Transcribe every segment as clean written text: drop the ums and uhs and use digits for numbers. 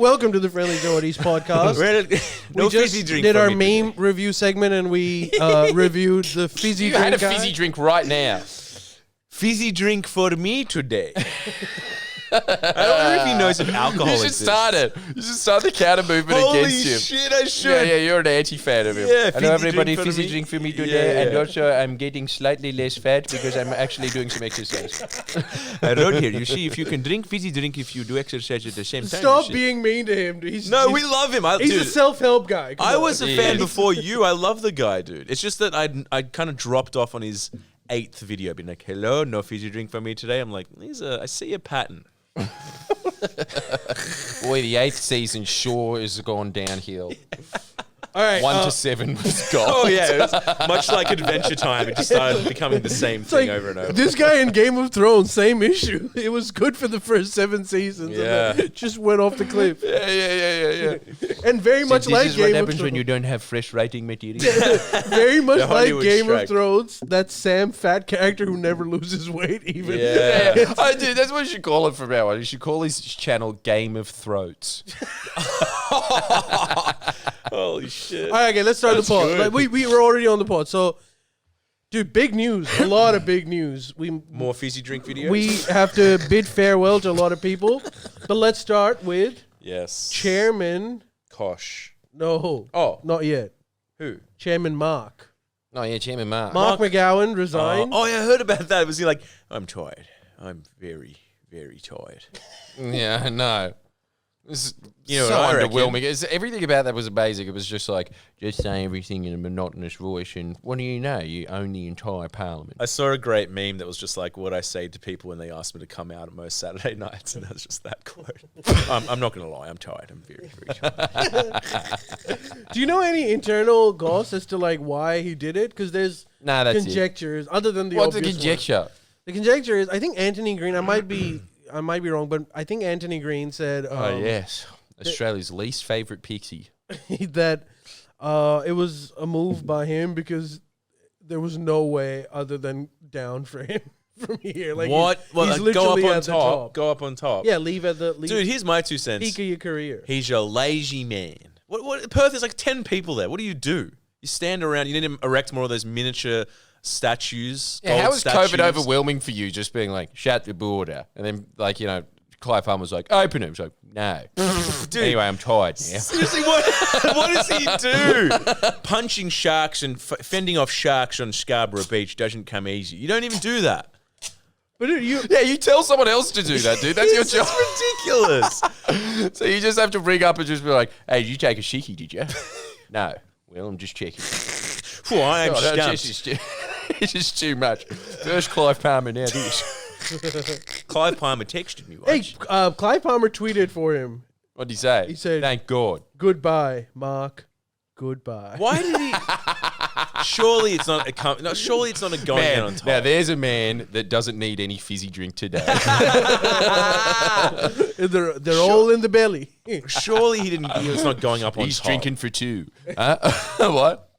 Welcome to the Friendlyjordies Podcast. No we fizzy just drink did for our me meme today. review segment and we reviewed the fizzy You drink. had a guy. fizzy drink right now. Fizzy drink for me today. I don't know if he knows if alcohol You should exists. start it. You should start the counter movement Holy against him. shit, I should. Yeah, you're an anti-fan of him. Yeah, Hello, fizzy everybody. drink for Fizzy me. drink for me today. Yeah. And also, I'm getting slightly less fat because I'm actually doing some exercise. I wrote here, you see, if you can drink fizzy drink if you do exercise at the same time. Stop you see. being mean to him. Dude. No, we love him. He's Dude, a self-help guy. Come I on. was a He fan is. before you. I love the guy, dude. It's just that I'd kind of dropped off on his 8th video, being like, hello, no fizzy drink for me today. I'm like, I see a pattern. Boy, the 8th season sure has gone downhill. All right. 1 to 7 was gone. Oh, yeah. It was much like Adventure Time. It just started becoming the same thing over and over. This guy in Game of Thrones, same issue. It was good for the first 7 seasons. Yeah. And then it just went off the cliff. Yeah. And very much like This is Game what of happens Thrones. when you don't have fresh writing material. Very much The like Hollywood Game strike. of Thrones, that Sam fat character who never loses weight even. Yeah. Oh, dude, that's what you should call it from now on. You should call his channel Game of Throats. Holy shit. All right, okay, let's start That's the pod. good. Like, we were already on the pod. So, dude, big news. A lot of big news. More fizzy drink videos? We have to bid farewell to a lot of people. But let's start with Yes. Chairman. Kosh. No. Oh. Not yet. Who? Chairman Mark. Oh, yeah, Chairman Mark. Mark McGowan resigned. Oh, yeah, I heard about that. Was he like, I'm tired. I'm very, very tired. Yeah, I know. It was You know so what I reckon? underwhelming. Everything about that was amazing. It was just like, just say everything in a monotonous voice, and what do you know? You own the entire parliament. I saw a great meme that was just like what I say to people when they ask me to come out at most Saturday nights, and that's just that quote. I'm not going to lie. I'm tired. I'm very, very tired. Do you know any internal goss as to like why he did it? Because there's Nah, that's it. conjectures other than the What's the obvious one. conjecture? The conjecture is, I think Anthony Green. I might be wrong, but I think Anthony Green said, Oh, yes. Australia's least favourite pixie. that it was a move by him because there was no way other than down for him from here. Like What? He's Well, go literally up on at the top. Go up on top. Yeah, leave at the Dude, here's my 2 cents. peak of your career. He's your lazy man. What? Perth is like 10 people there. What do? You stand around. You need to erect more of those miniature statues. Yeah, how gold was statues. COVID overwhelming for you? Just being like, shut the border. And then, like, you know, Clive Palmer was like, open it. He's like, no. Dude. Anyway, I'm tired now. Seriously, what does he do? Punching sharks and fending off sharks on Scarborough Beach doesn't come easy. You don't even do that. But dude, Yeah, you tell someone else to do that, dude. That's your job. It's ridiculous. So you just have to ring up and just be like, hey, did you take a shiki, did you? No. Well, I'm just checking. Phew, I am God, stumped. it's just too much. First Clive Palmer, now this. Clive Palmer texted me hey, once. Clive Palmer tweeted for him. What'd he say? He said, thank God. "Goodbye, Mark. Goodbye." Why did he? Surely it's not a surely it's not a going Man, out on top. now there's a man that doesn't need any fizzy drink today. They're all in the belly. Surely he didn't. It's not going up on He's top. drinking for 2. What?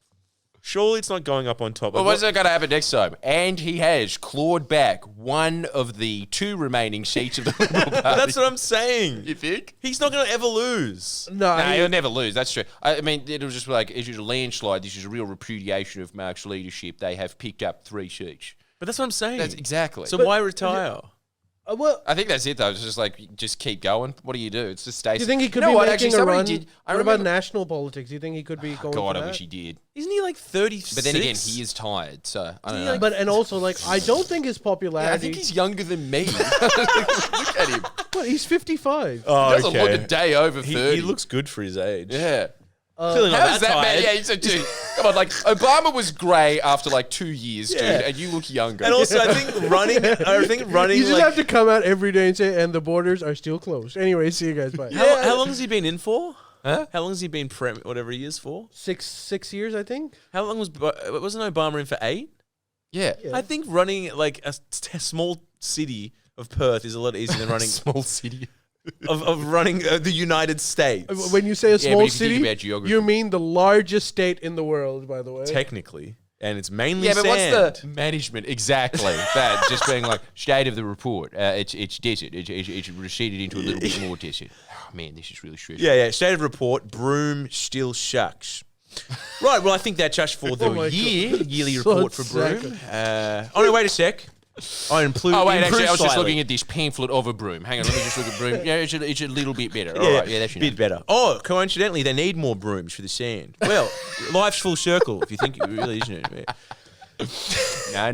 Surely it's not going up on top. Well, what's that going to happen next time? And he has clawed back one of the 2 remaining seats of the Liberal Party. That's what I'm saying. You think? He's not going to ever lose. No, No, he'll never lose. That's true. I mean, it'll just be like, it's just a landslide. This is a real repudiation of Mark's leadership. They have picked up 3 seats. But that's what I'm saying. That's exactly. So why retire? well, I think that's it, though. It's just like, just keep going. What do you do? It's just stay. do you think he could You know be what? making Actually, a somebody run? did. I What about remember. national politics? Do you think he could be going God, for I that? wish he did. Isn't he like 36? But then again, he is tired, so I don't know. But and also like I don't think his Yeah, popularity. I think he's younger than me. Look at him. Well, he's 55. Oh, He doesn't look a day over 30. He looks good for his age. Yeah. Clearly not How's that that, man? tired. Yeah, he's a dude. Come on, like Obama was grey after like 2 years, dude, Yeah. and you look younger. And also, I think running. You just like, have to come out every day and say, and the borders are still closed. Anyway, see you guys. Bye. How long has he been in for? Huh? How long has he been whatever he is for? Six years, I think. How long wasn't Obama in for 8? Yeah. Yeah. I think running like a small city of Perth is a lot easier than running Small city. of running the United States. When you say a Yeah, but small if you think city, about geography. you mean the largest state in the world, by the way. Technically, and it's mainly Yeah, but sand. what's the management exactly? That just being like state of the report. It's desert. It's receded into a little bit more desert. Oh, man, this is really stressful. Yeah. State of report. Broome still shucks. Right. Well, I think that's just for the yearly So report for Broome. No, wait a sec. Actually, I was just looking at this pamphlet of a broom. Hang on, let me just look at broom. Yeah, it's a little bit better. All right, that's a bit better. Oh, coincidentally, they need more brooms for the sand. Well, life's full circle if you think it really isn't it.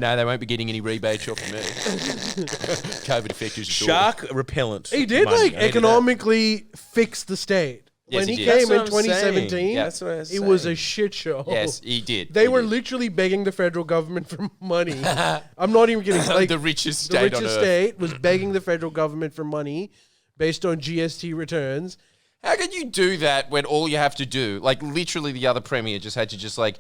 No, they won't be getting any rebates off of me. COVID effectors. Shark repellent. He did economically fix the state. Yes, when he he came did. in 2017, That's what I was it was a shit show. Yes, he did. They were literally begging the federal government for money. I'm not even kidding. Like the richest the state on richest earth. state was begging the federal government for money based on GST returns. How can you do that when all you have to do, like literally the other premier just had to just like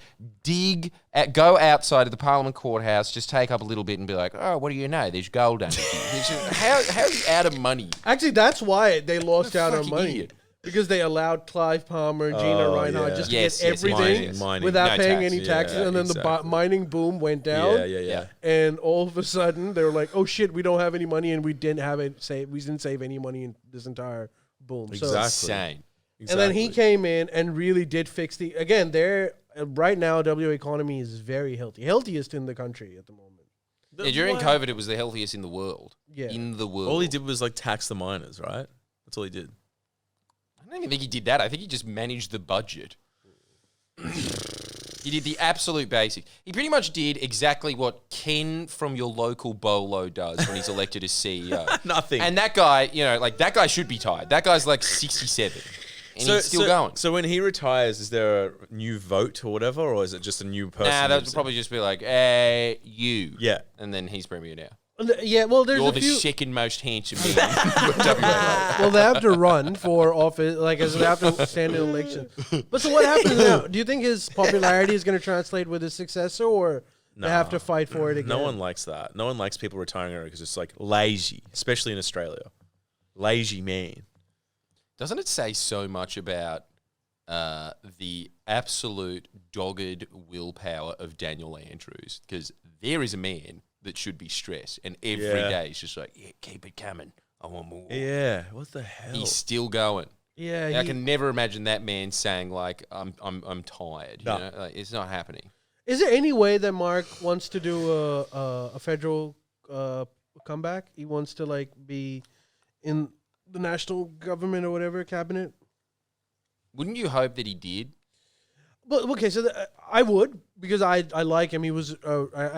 go outside of the Parliament courthouse, just take up a little bit and be like, oh, what do you know? There's gold under here. How's he out of money? Actually, that's why they lost out on fucking money. idiot. Because they allowed Clive Palmer, Gina Reinhardt just to Yes, get yes, everything mining. without No paying tax. any taxes. Yeah, And then exactly. the mining boom went down. Yeah. And all of a sudden, they were like, "Oh shit, we don't have any money, and we didn't save any money in this entire boom." So, Exactly. Insane. and then he came in and really did fix right now, WA economy is very healthy, healthiest in the country at the moment. Yeah, during COVID, it was the healthiest in the world. Yeah. In the world. All he did was like tax the miners, right? That's all he did. I don't even think he did that. I think he just managed the budget. He did the absolute basic. He pretty much did exactly what Ken from your local bolo does when he's elected as CEO. Nothing. And that guy, that guy should be tired. That guy's like 67. And he's still going. So when he retires, is there a new vote or whatever, or is it just a new person? Nah, that would probably just be like, hey, you. Yeah. And then he's premier now. Yeah, well, there's You're a the few. second most handsome man in WA. Well, they have to run for office, as they have to stand in election. But so what happens now? Do you think his popularity is going to translate with his successor, or they have to fight for it again? No one likes that. No one likes people retiring early because it's like lazy, especially in Australia. Lazy man. Doesn't it say so much about the absolute dogged willpower of Daniel Andrews? Because there is a man that should be stressed, and every day he's just like, yeah, keep it coming. I want more. Yeah. What the hell? He's still going. Yeah, I can never imagine that man saying like, I'm tired. No. You know? Like, it's not happening. Is there any way that Mark wants to do a federal comeback? He wants to be in the national government or whatever cabinet. Wouldn't you hope that he did? But okay, so I would, because I like him. He was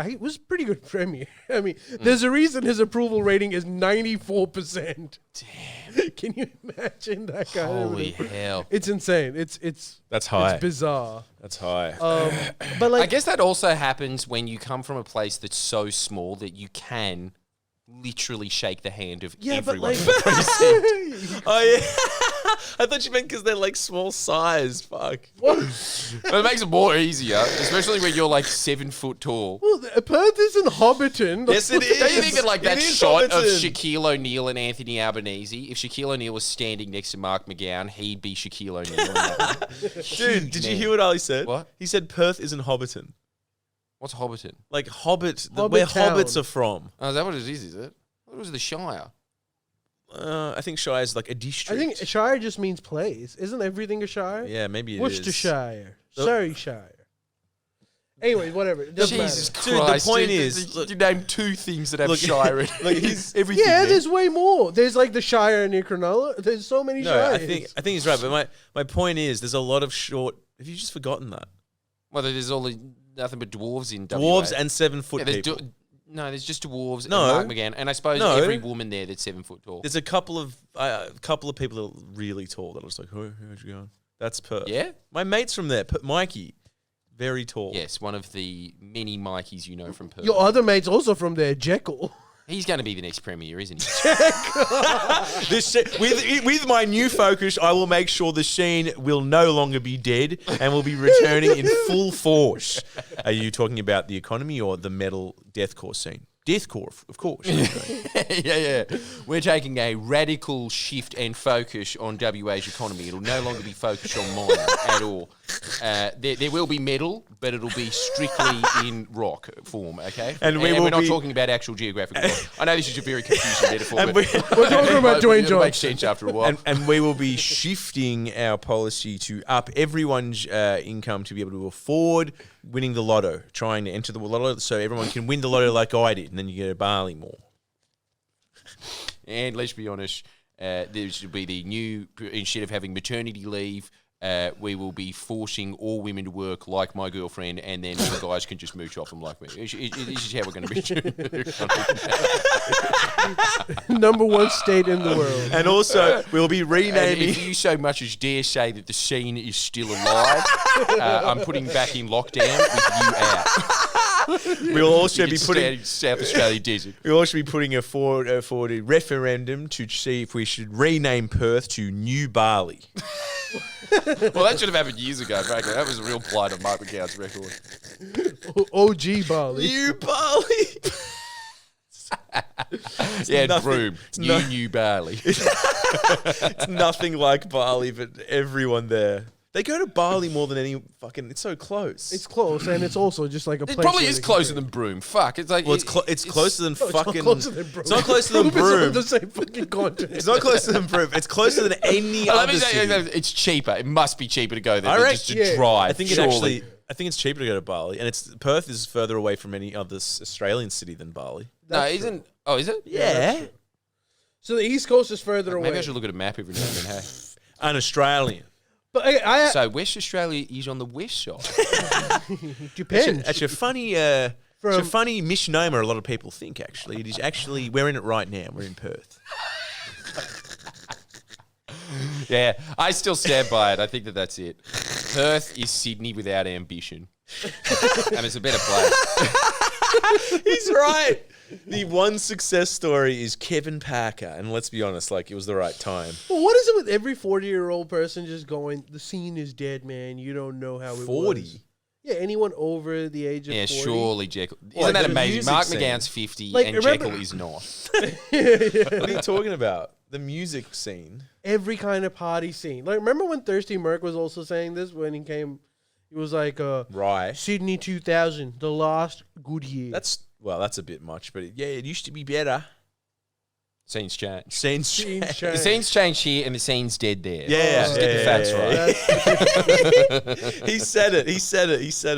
he was pretty good premier. I mean, there's a reason his approval rating is 94%. Damn, can you imagine that guy? Holy hell! It's insane. It's That's high. It's bizarre. That's high. But I guess that also happens when you come from a place that's so small that you can literally shake the hand of everyone. Oh yeah. I thought you meant because they're like small size. Fuck. But it makes it more easier, especially when you're like 7 foot tall. Well, Perth isn't Hobbiton. Yes, it is. Don't you think that like that It is shot of Hobbiton. Shaquille O'Neal and Anthony Albanese, if Shaquille O'Neal was standing next to Mark McGowan, he'd be Shaquille O'Neal. in that one. Dude, did you man. hear what Ali said? What? He said Perth isn't Hobbiton. What's Hobbiton? Like Hobbit, Hobbit where town. hobbits are from. Oh, is that what it is it? What was the Shire? I think Shire is like a I district. think Shire just means place. Isn't everything a Shire? Yeah, maybe it is. Worcestershire. The- Surreyshire. Anyway, whatever. It doesn't Jesus matter. Dude, the Christ. point Dude, is, look- you name 2 things that have Look- Shire in it. look, he's- everything. Yeah, man. there's way more. There's like the Shire near Cronulla. There's so many No, Shires. I think he's right. But my point is, there's a lot of short. Have you just forgotten that? Well, there's nothing but dwarves in WA. Dwarves and 7 foot Yeah, there's people. there's just dwarves No. and Mark McGann, and I suppose No. every woman there that's 7 foot tall. There's a couple of people that are really tall that I was like, where'd you go? That's Perth. Yeah? My mate's from there. Mikey, very tall. Yes, one of the many Mikeys you know from Perth. Your other mate's also from there, Jekyll. He's going to be the next premier, isn't he? With my new focus, I will make sure the scene will no longer be dead and will be returning in full force. Are you talking about the economy or the metal deathcore scene? Deathcore, of course. yeah. We're taking a radical shift and focus on WA's economy. It'll no longer be focused on mine at all. There will be metal, but it'll be strictly in rock form, okay? And we're not be talking about actual geographical rock. I know this is a very confusing metaphor, And but We're talking about Dwayne it'll make Johnson. sense after a while. and we will be shifting our policy to up everyone's income to be able to afford winning the lotto, trying to enter the lotto so everyone can win the lotto like I did, and then you get a barley more. And let's be honest, there should be the new, instead of having maternity leave, we will be forcing all women to work like my girlfriend, and then the guys can just mooch off them like me. This is how we're going to be. Number one state in the world. And also, we'll be And renaming. if you so much as dare say that the scene is still alive, I'm putting back in lockdown with you out. We'll also be It's putting. South Australia desert. We'll also be putting forward a referendum to see if we should rename Perth to New Barley. Well, that should have happened years ago, frankly. That was a real blight on Mark McGowan's record. OG Bali. New Barley. Yeah, nothing- Broom. New barley. It's nothing like Bali, but everyone there. They go to Bali more than any fucking. It's so close. It's close, and it's also just like a It place probably where is they can closer go. than Broom. Fuck. It's like well, it's closer than No, it's not fucking. closer than Broome. It's not closer than Broome is on Broome. the same fucking continent. It's not closer than Broome. It's closer than any Let other me say, city. it's cheaper. It must be cheaper to go there I than reckon- just to yeah. drive. I think it surely. actually. I think it's cheaper to go to Bali, and Perth is further away from any other Australian city than Bali. No, That's isn't. Oh, is it? Yeah, So the East Coast is further away. Maybe I should look at a map every now and then. Hey. an Australian. But I So West Australia is on the west side. depends. It's a funny. It's a funny misnomer. A lot of people think. Actually, it is actually. We're in it right now. We're in Perth. Yeah, I still stand by it. I think that's it. Perth is Sydney without ambition. And it's a better place. He's right. The one success story is Kevin Parker, and let's be honest, like it was the right time. Well, what is it with every 40-year-old person just going, the scene is dead, man. You don't know how it 40? was. Yeah, anyone over the age of Yeah, 40. surely Jekyll. What, Isn't that the amazing? music Mark scene? McGowan's 50 Like, and remember- Jekyll is not. What are you talking about? The music scene. Every kind of party scene. Like, remember when Thirsty Merc was also saying this when he came? He was like, Right. Sydney 2000, the last good year. That's a bit much, but it used to be better. Scenes change. Scenes Scene change. The change. scene's changed here and the scene's dead there. Yeah, Just get the facts right. He said it. He said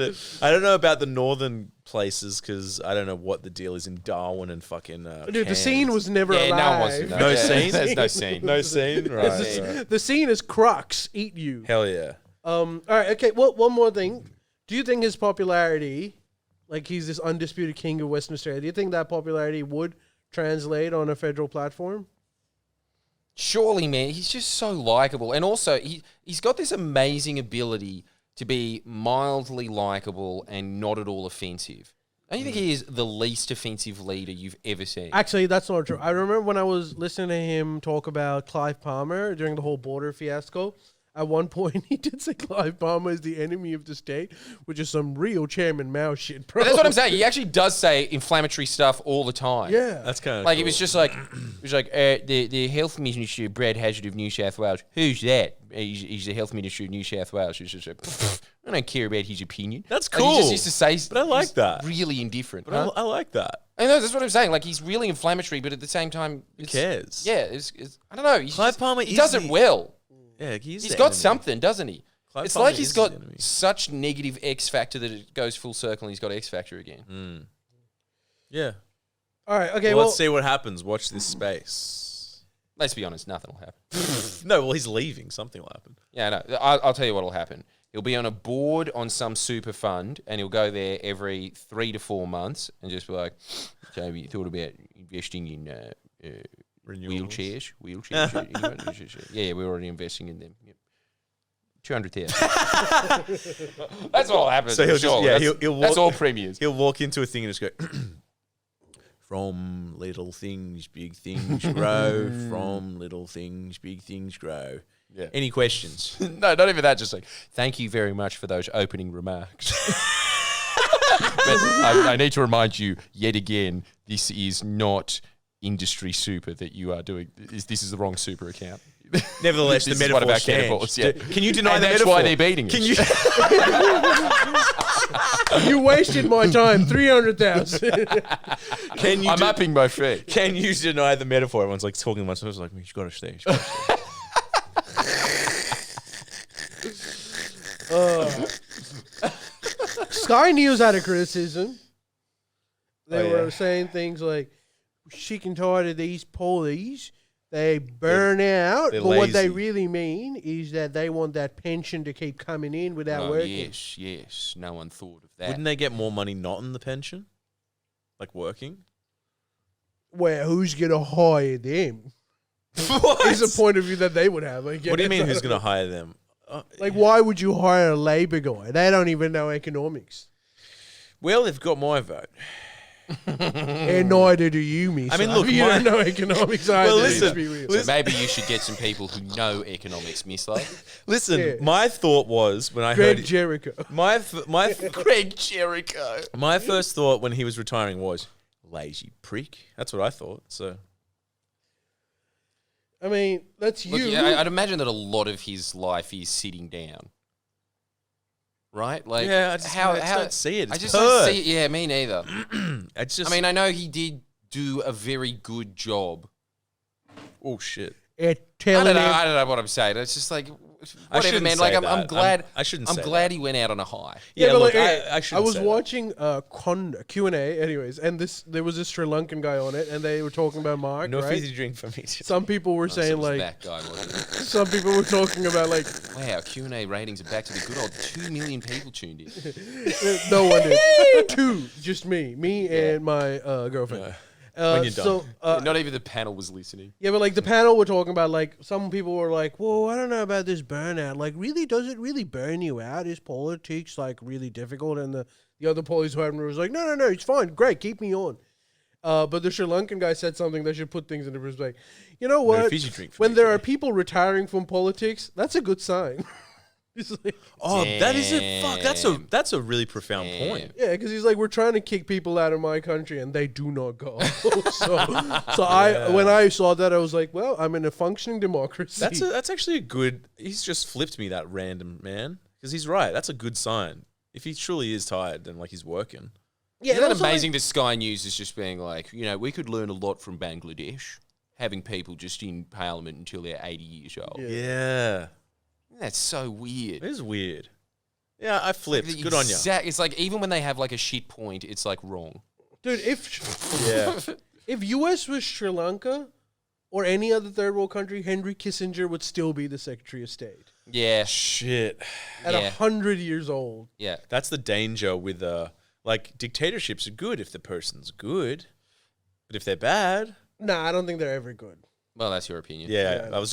it. I don't know about the northern places because I don't know what the deal is in Darwin and fucking. Dude, the Cairns. scene was never Yeah, alive. no one wants to know. No Yeah, scene? There's no scene. No scene. Right. The, right. the scene is Crocs eat you. Hell yeah. All right, okay. Well, one more thing. Do you think his popularity, like he's this undisputed king of Western Australia, do you think that popularity would translate on a federal platform? Surely, man, he's just so likable. And also, he's got this amazing ability to be mildly likable and not at all offensive. Don't you think he is the least offensive leader you've ever seen? Actually, that's not true. I remember when I was listening to him talk about Clive Palmer during the whole border fiasco. At one point, he did say Clive Palmer is the enemy of the state, which is some real Chairman Mao shit, bro. But that's what I'm saying. He actually does say inflammatory stuff all the time. Yeah. That's kind of Like, it was just like, the health minister, Brad Hazard of New South Wales. Who's that? He's the health minister of New South Wales. It's just like, I don't care about his opinion. That's Like, he cool. just used to say, But I like he's that. really indifferent. But Huh? I like that. I know, that's what I'm saying. Like, he's really inflammatory, but at the same time, Who cares? Yeah, it's I don't know. Clive Palmer he is does it the- well. Yeah, He's got something, doesn't he? Clive It's Palmer like he's is got the enemy. such negative X factor that it goes full circle and he's got X factor again. Yeah. All right, okay, Well, well, let's see what happens. Watch this space. Let's be honest, nothing will happen. No, well, he's leaving. Something will happen. Yeah, no, I'll tell you what will happen. He'll be on a board on some super fund and he'll go there every 3 to 4 months and just be like, so have you thought about investing in Renewables. wheelchairs? Yeah, we're already investing in them. Yep. 200,000. That's all happens. So he'll sure. just, yeah, that's, he'll that's walk, all premiers. He'll walk into a thing and just go, from little things, big things grow. From little things, big things grow. Yeah. Any questions? No, not even that. Just like, thank you very much for those opening remarks. But I need to remind you yet again, this is not industry super that you are doing. This is the wrong super account. Nevertheless, This the is one of metaphor our stands. metaphors, yeah. Can you deny And the that's metaphor? why they're beating Can us. you? You wasted my time. 300,000. Can you? I'm upping my fee. Can you deny the metaphor? Everyone's like talking amongst themselves, like, "You got to stay." Sky News had a criticism. They Oh, were yeah. saying things like, sick and tired of these polies. They burn out. they're But what they lazy. really mean is that they want that pension to keep coming in without Oh, working. yes. No one thought of that. Wouldn't they get more money not in the pension, like working? Well, who's going to hire them? What? Is a point of view that they would have. I What do you guess. mean? Who's going to hire them? Like, why would you hire a Labour guy? They don't even know economics. Well, they've got my vote. And neither do you, me. I mean, son. look, you my- don't know economics either. Well, let's listen, be real. So maybe you should get some people who know economics, Miss Love. Listen, Yeah. my thought was when I Greg heard Jericho. my Greg Jericho. my first thought when he was retiring was lazy prick. That's what I thought. So I mean, that's you. Look, yeah, I'd imagine that a lot of his life is sitting down. Right? Like, yeah, I just don't see it. I It's just don't Perth. see it. Yeah, me neither. It's just. I mean, I know he did do a very good job. oh shit. At I telling don't know. him, I don't know what I'm saying. It's just like I whatever, shouldn't man. say Like I'm that. glad. I shouldn't I'm say glad that. he went out on a high. Yeah, but look, like, I shouldn't was say that. watching Q&A, anyways, and there was this Sri Lankan guy on it, and they were talking about Mark, No right? fizzy drink for me. Too. Some people were So it saying was like, that guy, wasn't it? some people were talking about like, Wow, Q&A ratings are back to the good old 2 million people tuned in. no one did. Two, just me and my girlfriend. When you're so Not even the panel was listening. yeah, but like the panel were talking about like some people were like, well, I don't know about this burnout. Like, really, does it really burn you out? Is politics like really difficult? And the other police who was like, no, it's fine, great, keep me on. But the Sri Lankan guy said something that should put things into perspective. You know what? fizzy drink for When me there today. are people retiring from politics, that's a good sign. He's like, Oh, that is it. Fuck, Damn. that's a really profound point. yeah, because he's like, we're trying to kick people out of my country, and they do not go. When I saw that, I was like, well, I'm in a functioning democracy. That's actually a good. He's just flipped me, that random man, because he's right. That's a good sign. If he truly is tired, then like he's working. yeah, Isn't and that also, amazing that Sky News is just being like, we could learn a lot from Bangladesh, having people just in parliament until they're 80 years old. Yeah, That's so weird. it is weird. Yeah, I flipped. Good on you. It's like even when they have like a shit point, it's like wrong. Dude, Yeah. if US was Sri Lanka or any other third world country, Henry Kissinger would still be the Secretary of State Yeah, Shit. at Yeah. 100 years old. yeah. That's the danger with like dictatorships are good if the person's good, but if they're bad, Nah, I don't think they're ever good. Well, that's your opinion. yeah. I was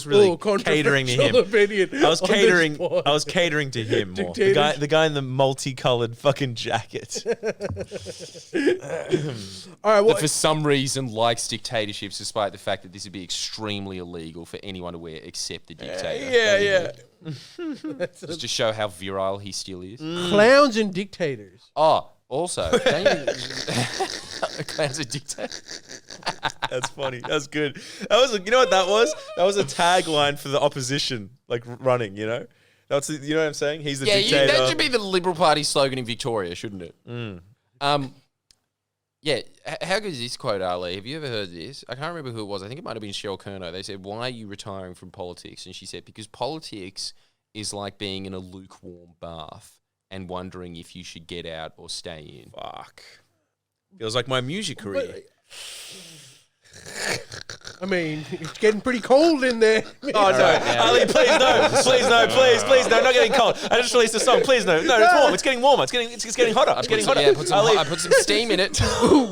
really catering to him. Opinion I was on this catering. pod. I was catering to him more. Dictators- The guy in the multicolored fucking jacket. All right, well, That for some reason likes dictatorships, despite the fact that this would be extremely illegal for anyone to wear except the dictator. yeah. Just to show how virile he still is. clowns and dictators. Oh, also, don't you clowns are dictators? That's funny. That's good. That was, you know what that was? That was a tagline for the opposition, like running. You know, that's you know what I'm saying. He's the Yeah, dictator. that should be the Liberal Party slogan in Victoria, shouldn't it? Yeah, how good is this quote, Ali? Have you ever heard this? I can't remember who it was. I think it might have been Cheryl Kerno. They said, "Why are you retiring from politics?" And she said, "Because politics is like being in a lukewarm bath and wondering if you should get out or stay in." Fuck. Feels like my music career. I mean, it's getting pretty cold in there. Oh no, Ali, please no, please no, please no, I'm not getting cold. I just released a song. Please no, it's warm. It's getting warmer. It's getting hotter. It's getting hotter. Yeah, Ali, I put some steam in it.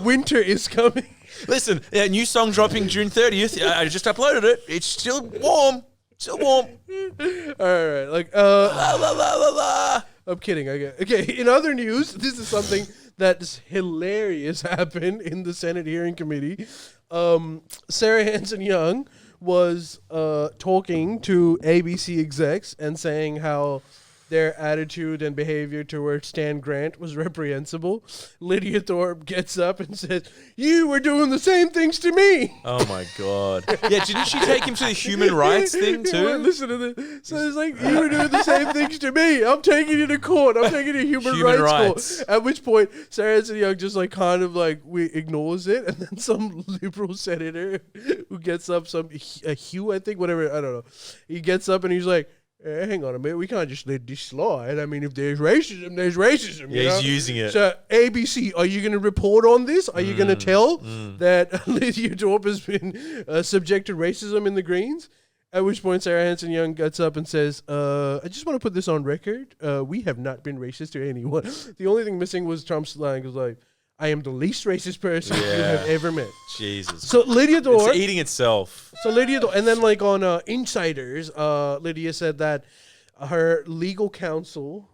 Winter is coming. listen, new song dropping June 30th. I just uploaded it. It's still warm. Still warm. All right, like, La la la la la. I'm kidding. Okay, in other news, this is something that's hilarious happened in the Senate hearing committee. Sarah Hanson Young was talking to ABC execs and saying how their attitude and behavior towards Stan Grant was reprehensible, Lydia Thorpe gets up and says, "You were doing the same things to me." Oh my god. Yeah, didn't she take him to the human rights thing Yeah, too? listen to this. So it's like, "You were doing the same things to me. I'm taking you to court. I'm taking you to human rights court." At which point, Sarah Hanson Young just like kind of like ignores it, and then some liberal senator who gets up, Hugh, I think, whatever, I don't know. He gets up and he's like, hang on a minute, we can't just let this slide. I mean, if there's racism, there's racism. Yeah, you know? he's using it. So, ABC, are you going to report on this? Are you going to tell that Lydia Thorpe has been subject to racism in the Greens? At which point, Sarah Hanson Young gets up and says, I just want to put this on record. We have not been racist to anyone. The only thing missing was Trump's line. It was like, I am the least racist person you have ever met. Jesus. So Lydia Thorpe... It's eating itself. So Lydia, and then like on Insiders, Lydia said that her legal counsel,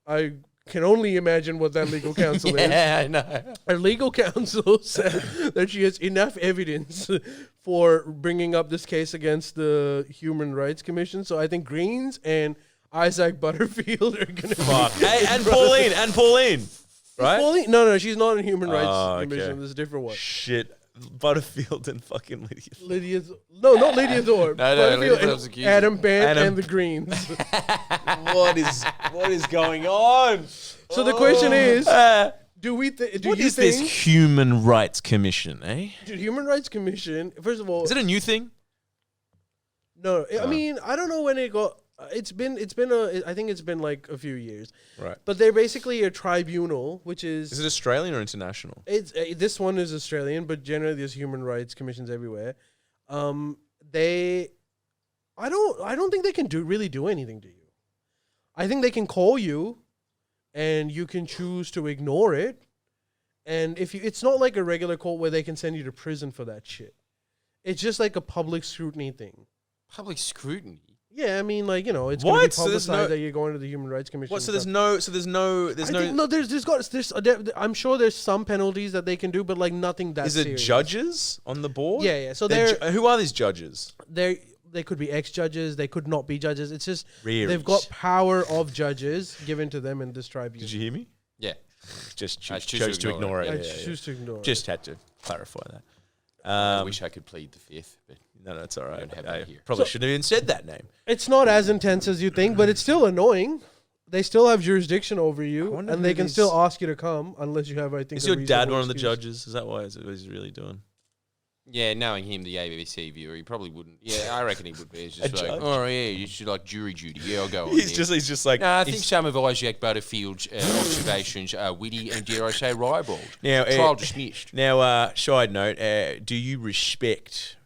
I can only imagine what that legal counsel is. Yeah, I know. Her legal counsel said that she has enough evidence for bringing up this case against the Human Rights Commission. So I think Greens and Isaac Butterfield are going to Fuck. Hey, and Pauline. Right? Pauline? No, she's not in Human Rights okay. Commission. There's a different one. Shit. Butterfield and fucking Lydia. No, not Lydia Thorpe. No, Butterfield Lydia and Thorpe's accused. Adam Bant Adam- and the Greens. What is going on? So the question is, do we do What you is think this Human Rights Commission, eh? the Human Rights Commission, first of all, Is it a new thing? no, I mean, I don't know when it got, I think it's been like a few years, Right. but they're basically a tribunal, which Is it Australian or international? it's this one is Australian, but generally there's human rights commissions everywhere. I don't think they can really do anything to you. I think they can call you, and you can choose to ignore it. And it's not like a regular court where they can send you to prison for that shit. It's just like a public scrutiny thing. Public scrutiny. Yeah, I mean, like, it's going to be What? So there's publicized no- that you're going to the Human Rights Commission. What? So and there's stuff. no. I'm sure there's some penalties that they can do, but like nothing that Is it serious. judges on the board? Yeah. So Who are these judges? they could be ex-judges, they could not be judges. It's just Really? they've got power of judges given to them in this tribunal. Did you hear me? Yeah. Just I chose to ignore it. I Yeah, yeah. choose to ignore Just had to clarify that. I wish I could plead the fifth, but No, it's all right. don't have I that here. probably shouldn't have even said that name. It's not as intense as you think, but it's still annoying. They still have jurisdiction over you, wonder and who they can these- still ask you to come unless you have, I think, Is a your dad reasonable one of the excuse. judges? Is that why? Is it what he's really doing? yeah, knowing him, the ABC viewer, he probably wouldn't. Yeah, I reckon he would be. He's A just like, judge? oh yeah, you should like jury duty. Yeah, I'll go on. He's there. just like. No, I think he's- some of Isaac Butterfield's observations are witty and, dare I say, ribald. Now, Trial dismissed. Now, side note: do you respect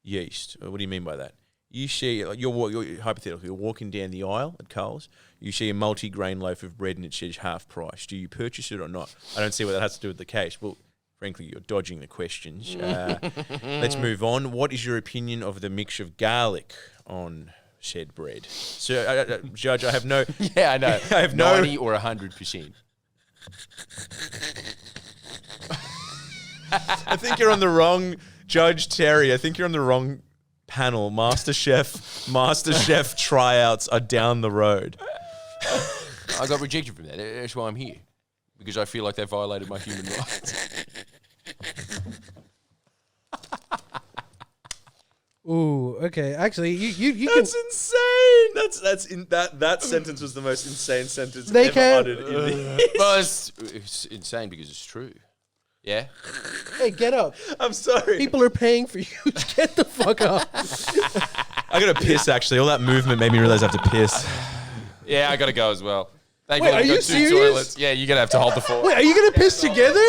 yeast? What do you mean by that? You see, like, you're hypothetical. You're walking down the aisle at Coles. You see a multi-grain loaf of bread and it says half price. Do you purchase it or not? I don't see what that has to do with the case. Well, frankly, you're dodging the questions. Let's move on. What is your opinion of the mix of garlic on said bread? So, Judge, I have no. Yeah, I know. I have no. 90 or 100%. I think you're on the wrong Judge Terry. I think you're on the wrong panel. MasterChef tryouts are down the road. I got rejected from that. That's why I'm here. Because I feel like they violated my human rights. Ooh, okay. Actually, you can. That's insane. That sentence was the most insane sentence They ever can- uttered in the Well, it's insane because it's true. Yeah? Hey, get up! I'm sorry. People are paying for you. Get the fuck up. I gotta piss actually. All that movement made me realize I have to piss. Yeah, I got to go as well. Wait, are you serious? Toilets. Yeah, you're going to have to hold the fort. Wait, are you gonna piss together?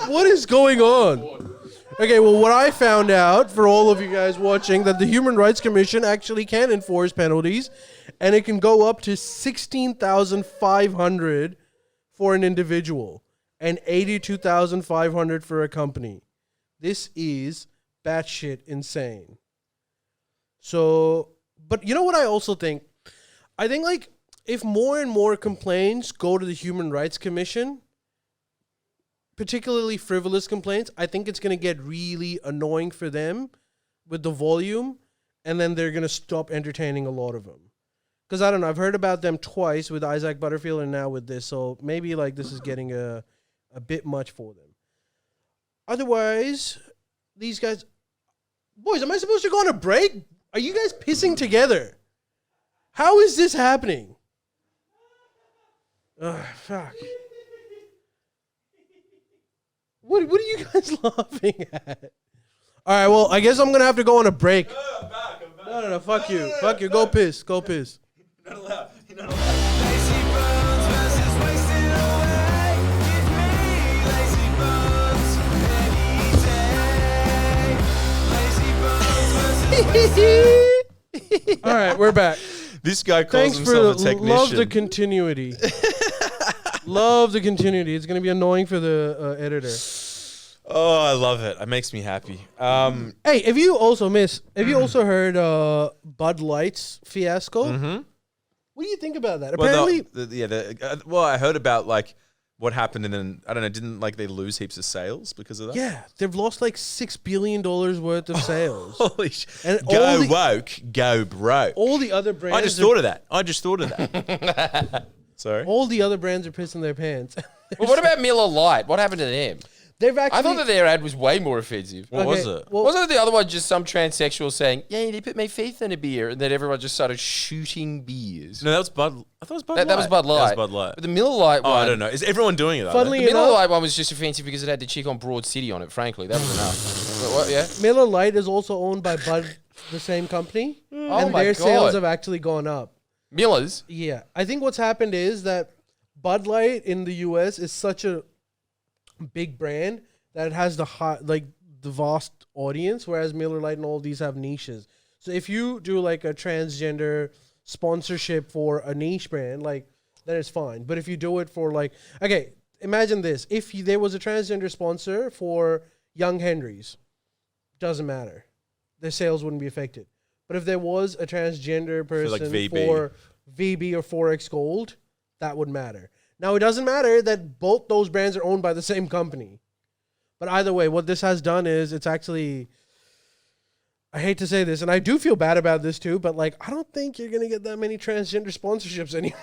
What is going on? Okay, well, what I found out for all of you guys watching, that the Human Rights Commission actually can enforce penalties, and it can go up to $16,500 for an individual and $82,500 for a company. This is batshit insane. So, but you know what I also think? I think, like, if more and more complaints go to the Human Rights Commission, particularly frivolous complaints, I think it's going to get really annoying for them with the volume, and then they're going to stop entertaining a lot of them. Because I don't know. I've heard about them twice with Isaac Butterfield and now with this. So maybe like this is getting a bit much for them. Otherwise, these guys... Boys, am I supposed to go on a break? Are you guys pissing together? How is this happening? Ugh, fuck. What are you guys laughing at? All right, well, I guess I'm going to have to go on a break. I'm back. No, fuck you. Fuck you. Go piss. Go piss. You're not allowed. You're not allowed. All right, we're back. This guy calls Thanks for himself a technician. love the continuity. Love the continuity. It's going to be annoying for the editor. Oh, I love it. It makes me happy. Hey, have you also heard Bud Light's Fiasco? Mm-hmm. What do you think about that? Well, Apparently, I heard about like what happened, and then I don't know. Didn't like they lose heaps of sales because of that? yeah, they've lost like $6 billion worth of sales. Holy shit! And Go woke, go broke. All the other brands. I just thought of that. Sorry. All the other brands are pissing their pants. Well, what about Miller Lite? What happened to them? They've actually. I thought that their ad was way more offensive. What was it? Well, Wasn't it the other one just some transsexual saying, "Yeah, they put my faith in a beer," and then everyone just started shooting beers? No, that was Bud. I thought it was Bud Light. That was Bud Light. That was Bud Light. But the Miller Lite Oh, one, I don't know. Is everyone doing it? Funnily the Miller enough, Lite one was just offensive because it had the chick on Broad City on it. Frankly, that was enough. But what? Yeah. Miller Lite is also owned by Bud, the same company, Oh and my their God. sales have actually gone up. Miller's. Yeah, I think what's happened is that Bud Light in the U.S. is such a big brand that it has the vast audience, whereas Miller Lite and all these have niches. So if you do like a transgender sponsorship for a niche brand, like then it's fine. But if you do it for like, okay, imagine this: if there was a transgender sponsor for Young Henry's, doesn't matter, their sales wouldn't be affected. But if there was a transgender person like VB. for VB or 4X Gold, that would matter. Now, it doesn't matter that both those brands are owned by the same company. But either way, what this has done is it's actually, I hate to say this, and I do feel bad about this too, but like, I don't think you're going to get that many transgender sponsorships anymore.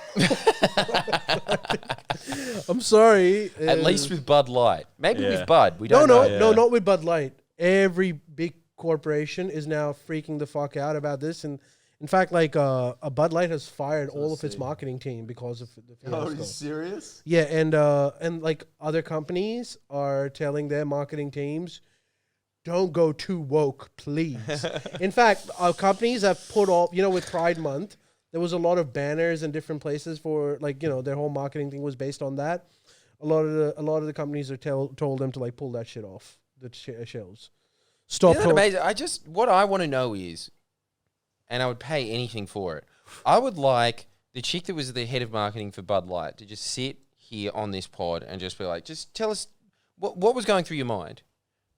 I'm sorry. At least with Bud Light. Maybe Yeah. with Bud. We don't know. No, not with Bud Light. Every big corporation is now freaking the fuck out about this. And in fact, like a Bud Light has fired all of its marketing team because of the Fiasco. serious? Yeah, and like other companies are telling their marketing teams, don't go too woke, please. In fact, companies have put all, with Pride Month, there was a lot of banners in different places for like, their whole marketing thing was based on that. A lot of the companies are told them to like pull that shit off the shelves. Stop. Isn't that amazing? What I want to know is, and I would pay anything for it, I would like the chick that was the head of marketing for Bud Light to just sit here on this pod and just be like, just tell us what was going through your mind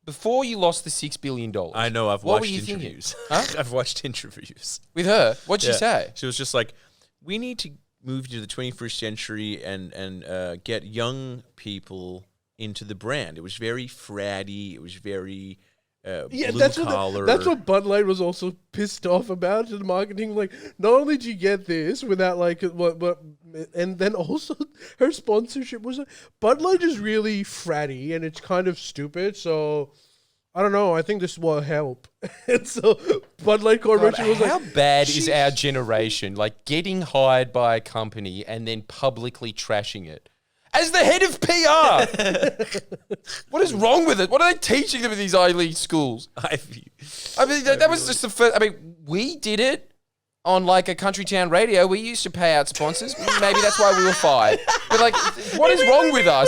before you lost the $6 billion. I know. I've What were watched you interviews. Huh? I've watched interviews. With her? What'd she Yeah. say? She was just like, we need to move to the 21st century and get young people into the brand. It was very fratty. It was very Yeah, blue that's collar. that's what Bud Light was also pissed off about in the marketing. Like, not only did you get this without like what, and then also her sponsorship was Bud Light is really fratty and it's kind of stupid. So I don't know. I think this will help. And so Bud Light Corporation was How like, bad is our generation? Like getting hired by a company and then publicly trashing it. As the head of PR, what is wrong with it? What are they teaching them in these Ivy League schools? I mean, that was just the first. I mean, we did it on like a country town radio. We used to pay out sponsors. Maybe that's why we were fired. But like, what is wrong with us?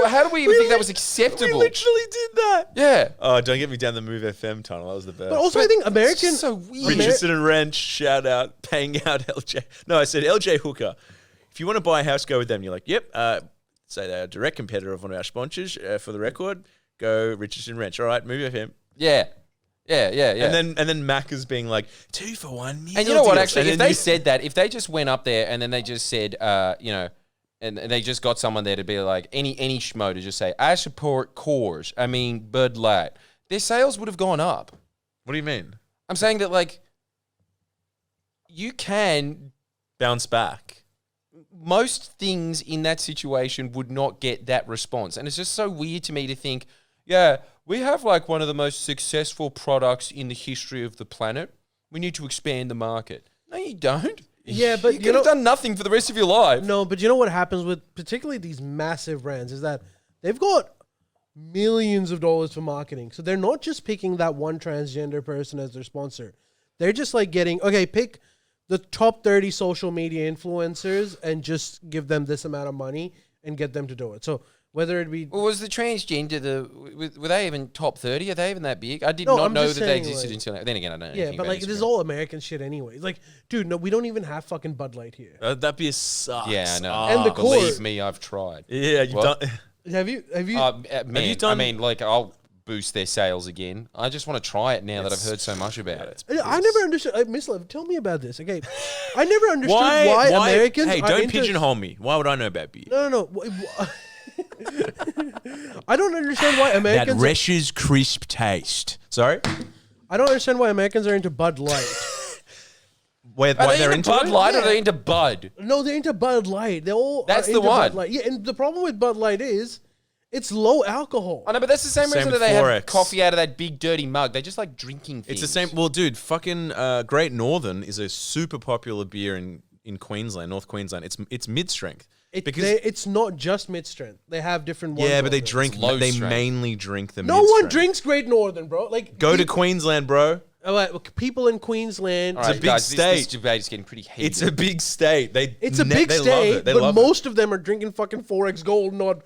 How do we even think that was acceptable? We literally did that. Yeah. Oh, don't get me down the Move FM tunnel. That was the best. but also I think American. So weird. Richardson and Wrench, shout out, paying out LJ. No, I said LJ Hooker. If you want to buy a house, go with them. You're like, yep. Say they're a direct competitor of one of our sponsors. For the record, go Richardson Wrench. All right, Move FM. Yeah. And then Mac is being like 2 for 1 meal And you know what? deals. Actually, And if then they said that, if they just went up there and then they just said, and they just got someone there to be like any schmo to just say, I support Coors. I mean Bud Light. Their sales would have gone up. What do you mean? I'm saying that like you can bounce back. Most things in that situation would not get that response. And it's just so weird to me to think, yeah, we have like one of the most successful products in the history of the planet. We need to expand the market. No, you don't. Yeah, but you could have done nothing for the rest of your life. No, but you know what happens with particularly these massive brands is that they've got millions of dollars for marketing. So they're not just picking that one transgender person as their sponsor. They're just like getting, okay, pick the top 30 social media influencers and just give them this amount of money and get them to do it. So whether it be... Well, was the transgender, were they even top 30? Are they even that big? I did No, not I'm know just that saying, they existed like- until now. Then again, I don't know Yeah, anything but about like this is Instagram. all American shit anyway. Like, dude, no, we don't even have fucking Bud Light here. That beer sucks. Yeah, I know. And the core- Believe me, I've tried. Yeah, you've What? done... Have you? Man, you done- I mean, like, I'll boost their sales again. I just want to try it now that I've heard so much about it. I never understood. Miss Love, tell me about this. Okay, I never understood why Americans. Hey, are don't into, pigeonhole me. Why would I know about beer? No. I don't understand why Americans. Resch's crisp taste. Sorry? I don't understand why Americans are into Bud Light. Where, Are what they they're into into Bud it? Light or Yeah. are they into Bud? No, they're into Bud Light. They all. That's are the into one. Bud Light. Yeah, and the problem with Bud Light is, it's low alcohol. I know, but that's the same Same reason with that they have 4X. coffee out of that big dirty mug. They just like drinking things. It's the same. Well, dude, fucking Great Northern is a super popular beer in Queensland, North Queensland. It's mid-strength. It's not just mid strength. They have different ones. Yeah, but they also. drink. low They strength. mainly drink the. No one mid-strength. drinks Great Northern, bro. Like Go to Queensland, bro. people in Queensland. All right, a big guys, state. This debate is getting pretty heated. It's a big state. It's a big they love state, it. They but love it. most of them are drinking fucking 4X Gold, not.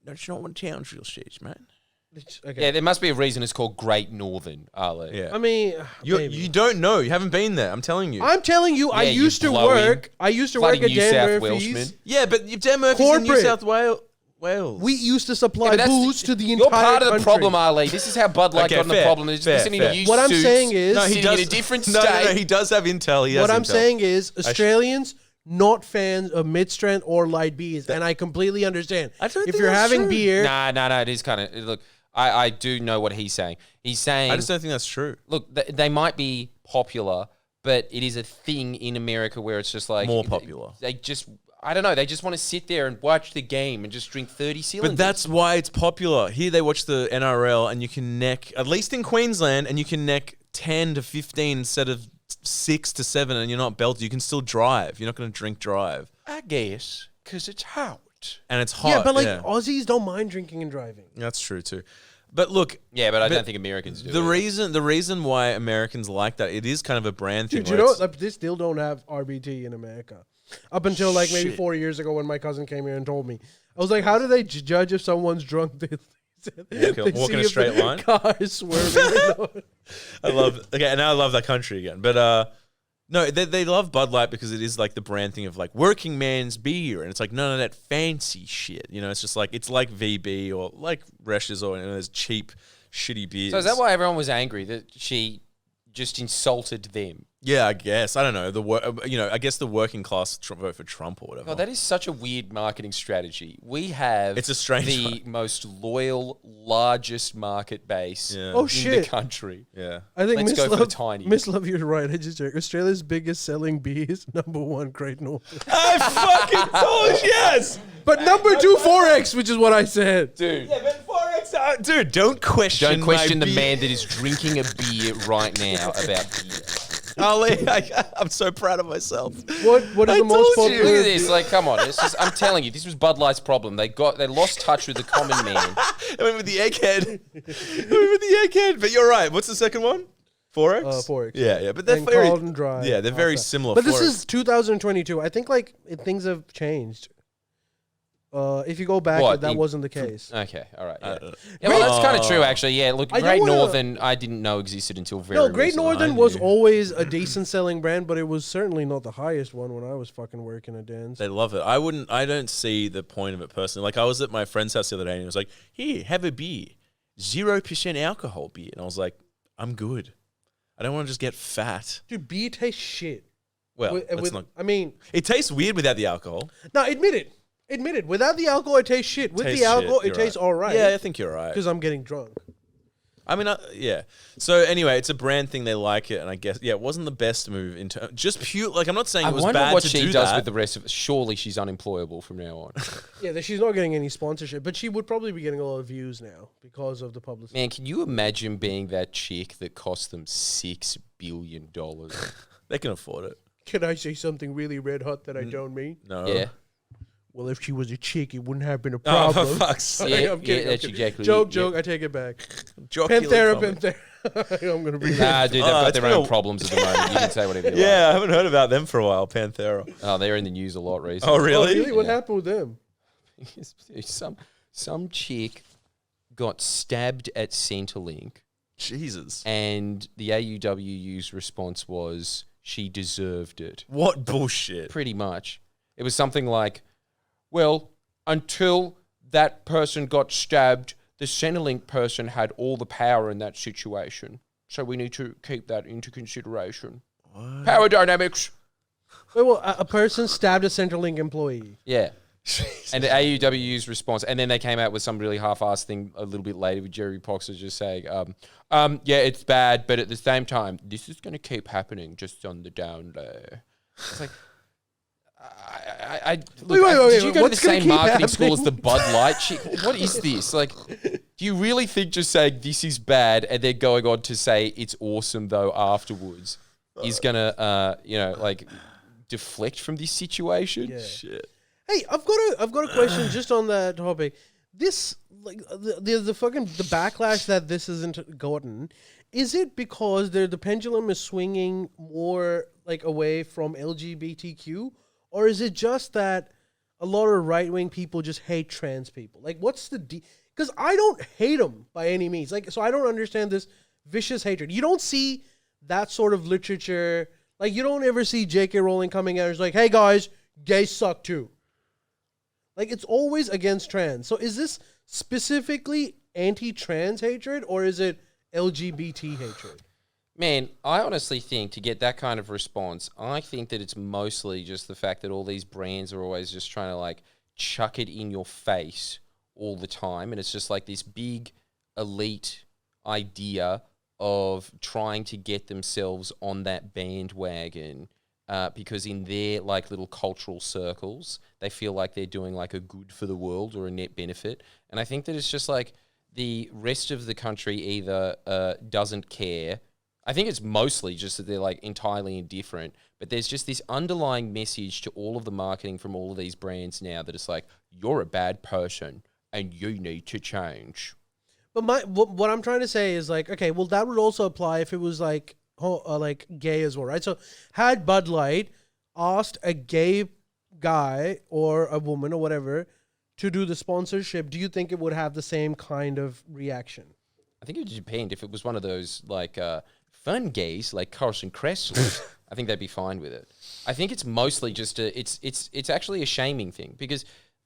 That's not what Townsville says, man. Okay. Yeah, there must be a reason it's called Great Northern, Ale. Yeah. I mean, maybe. You don't know. You haven't been there. I'm telling you. I'm telling you, I you used to blowing, work. I used to work bloody at New Dan South Murphy's. Welshman. Yeah, but Dan Murphy's in New Corporate. South Wales. We used to supply Yeah, but that's booze to the You're entire part of the country. problem, Ale. This is how Bud Light Okay, got in the fair, problem. It's fair, listening fair. to you What I'm suits saying is- No, he sitting does in a different No, state. he does have intel. He has What I'm intel. saying is, Australians not fans of mid-strength or light beers, and I completely understand. I don't if think you're that's having true. beer, No, it is kind of... Look, I do know what he's saying. He's saying... I just don't think that's true. Look, they might be popular, but it is a thing in America where it's just like... More popular. They just... I don't know. They just want to sit there and watch the game and just drink 30 cylinders. But that's why it's popular. Here they watch the NRL and you can neck, at least in Queensland, and you can neck 10 to 15 instead of 6 to 7 and you're not belted. You can still drive. You're not going to drink drive. I guess, because it's hot. And it's hot. yeah, but like Aussies don't mind drinking and driving. That's true too. But look, Yeah, but I don't think Americans do. the reason why Americans like that, it is kind of a brand thing. Dude, you where know it's- what? Like, they still don't have RBT in America. Up until like maybe Shit. 4 years ago when my cousin came here and told me. I was like, how do they judge if someone's drunk? They walk in a see if straight the line? Car is swerving. I love and I love that country again. But no, they love Bud Light because it is like the brand thing of like working man's beer, and it's like none of that fancy shit. You know, it's just like it's like VB or like Resch's or those cheap, shitty beers. So is that why everyone was angry that she just insulted them? Yeah, I guess I don't know I guess the working class vote for Trump or whatever. Oh, that is such a weird marketing strategy. We have It's a strange the one. most loyal, largest market base Yeah. Oh, in shit. the country. Yeah. I think Let's Miss go for the Love, tiny. Miss Love, you're right. I just checked. Australia's biggest selling beer is #1 Great Northern. I fucking told you, yes. But #2 4X, which is what I said. Dude, Yeah, but 4X, dude, don't question. don't question my the beer. man that is drinking a beer right now about beer. Ali, I'm so proud of myself. What is I the most told you. popular? Look at this, like, come on. I'm telling you, this was Bud Light's problem. They lost touch with the common man. I went with the egghead. But you're right. What's the second one? 4X? 4X. Yeah. But they're And very Carlton Dry. Yeah, they're very similar. But this 4X. is 2022. I think like things have changed. If you go back, What, that wasn't the case. Okay, all right. Yeah, yeah well, that's kind of true, actually. Yeah, look, I don't Great wanna- Northern, I didn't know existed until very No, Great recently. Northern I was knew. always a decent selling brand, but it was certainly not the highest one when I was fucking working at Dan's. They love it. I don't see the point of it personally. Like I was at my friend's house the other day and he was like, "Here, have a beer. 0% alcohol beer." And I was like, "I'm good. I don't want to just get fat." Dude, beer tastes shit. Well, let's not. I mean, It tastes weird without the alcohol. no, admit it. Admit it. Without the alcohol, it tastes shit. With Tastes the alcohol, shit, it you're tastes all right. Yeah, I think you're right. Because I'm getting drunk. I mean, yeah. So anyway, it's a brand thing. They like it, and I guess it wasn't the best move in terms. Just pure, like I'm not saying it was bad to do that. I wonder what she does with the rest of it. Surely she's unemployable from now on. Yeah, she's not getting any sponsorship, but she would probably be getting a lot of views now because of the publicity. Man, can you imagine being that chick that cost them $6 billion? They can afford it. Can I say something really red hot that I don't mean? No. Yeah. Well, if she was a chick, it wouldn't have been a Oh, problem. for fuck's sake. Yeah, I'm kidding. that's exactly Joke. yeah. I take it back. Jocular Panthera. I'm going to bring Nah, dude, they've got it's their own real. problems at the moment. You can say whatever you Yeah, I haven't heard about them for a while. Panthera. like. Oh, they're in the news a lot recently. Oh, Oh, really? really? What happened with them? Some chick got stabbed at Centrelink, Jesus. and the AUWU's response was she deserved it. What bullshit. Pretty much. It was something like, well, until that person got stabbed, the Centrelink person had all the power in that situation. So we need to keep that into consideration. What? Power dynamics. Wait, well, a person stabbed a Centrelink employee. Yeah. And the AUWU's response, and then they came out with some really half-assed thing a little bit later with Jerry Poxer just saying, yeah, it's bad, but at the same time, this is going to keep happening just on the down low. It's like, did you go to the same marketing school as the Bud Light chick? What is this? Like, do you really think just saying this is bad and then going on to say it's awesome though afterwards is going to, like deflect from this situation? Yeah. Shit. Hey, I've got a question just on that topic. This like the fucking the backlash that this hasn't gotten, is it because the pendulum is swinging more like away from LGBTQ, or is it just that a lot of right-wing people just hate trans people? Like, what's the because I don't hate them by any means. Like, so I don't understand this vicious hatred. You don't see that sort of literature. Like, you don't ever see J.K. Rowling coming out and like, "Hey guys, gays suck too." Like, it's always against trans. So is this specifically anti-trans hatred, or is it LGBT hatred? Man, I honestly think to get that kind of response, I think that it's mostly just the fact that all these brands are always just trying to like chuck it in your face all the time. And it's just like this big elite idea of trying to get themselves on that bandwagon because in their like little cultural circles, they feel like they're doing like a good for the world or a net benefit. And I think that it's just like the rest of the country either doesn't care. I think it's mostly just that they're like entirely indifferent, but there's just this underlying message to all of the marketing from all of these brands now that it's like, you're a bad person and you need to change. But what I'm trying to say is like, okay, well, that would also apply if it was like gay as well, right? So had Bud Light asked a gay guy or a woman or whatever to do the sponsorship, do you think it would have the same kind of reaction? I think it would depend. If it was one of those like fun gays like Carson Kressler, I think they'd be fine with it. I think it's mostly just it's actually a shaming thing because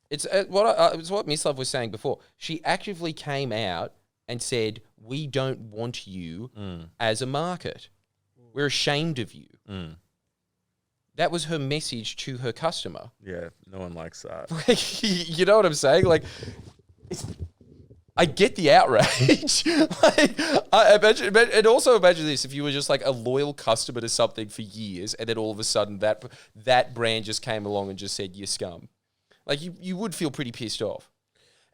it's what Miss Love was saying before. She actively came out and said, "We don't want you as a market. We're ashamed of you." That was her message to her customer. Yeah, no one likes that. You know what I'm saying? Like, I get the outrage. Like, I imagine, and also imagine this: if you were just like a loyal customer to something for years, and then all of a sudden that brand just came along and just said, "You scum." Like, you would feel pretty pissed off.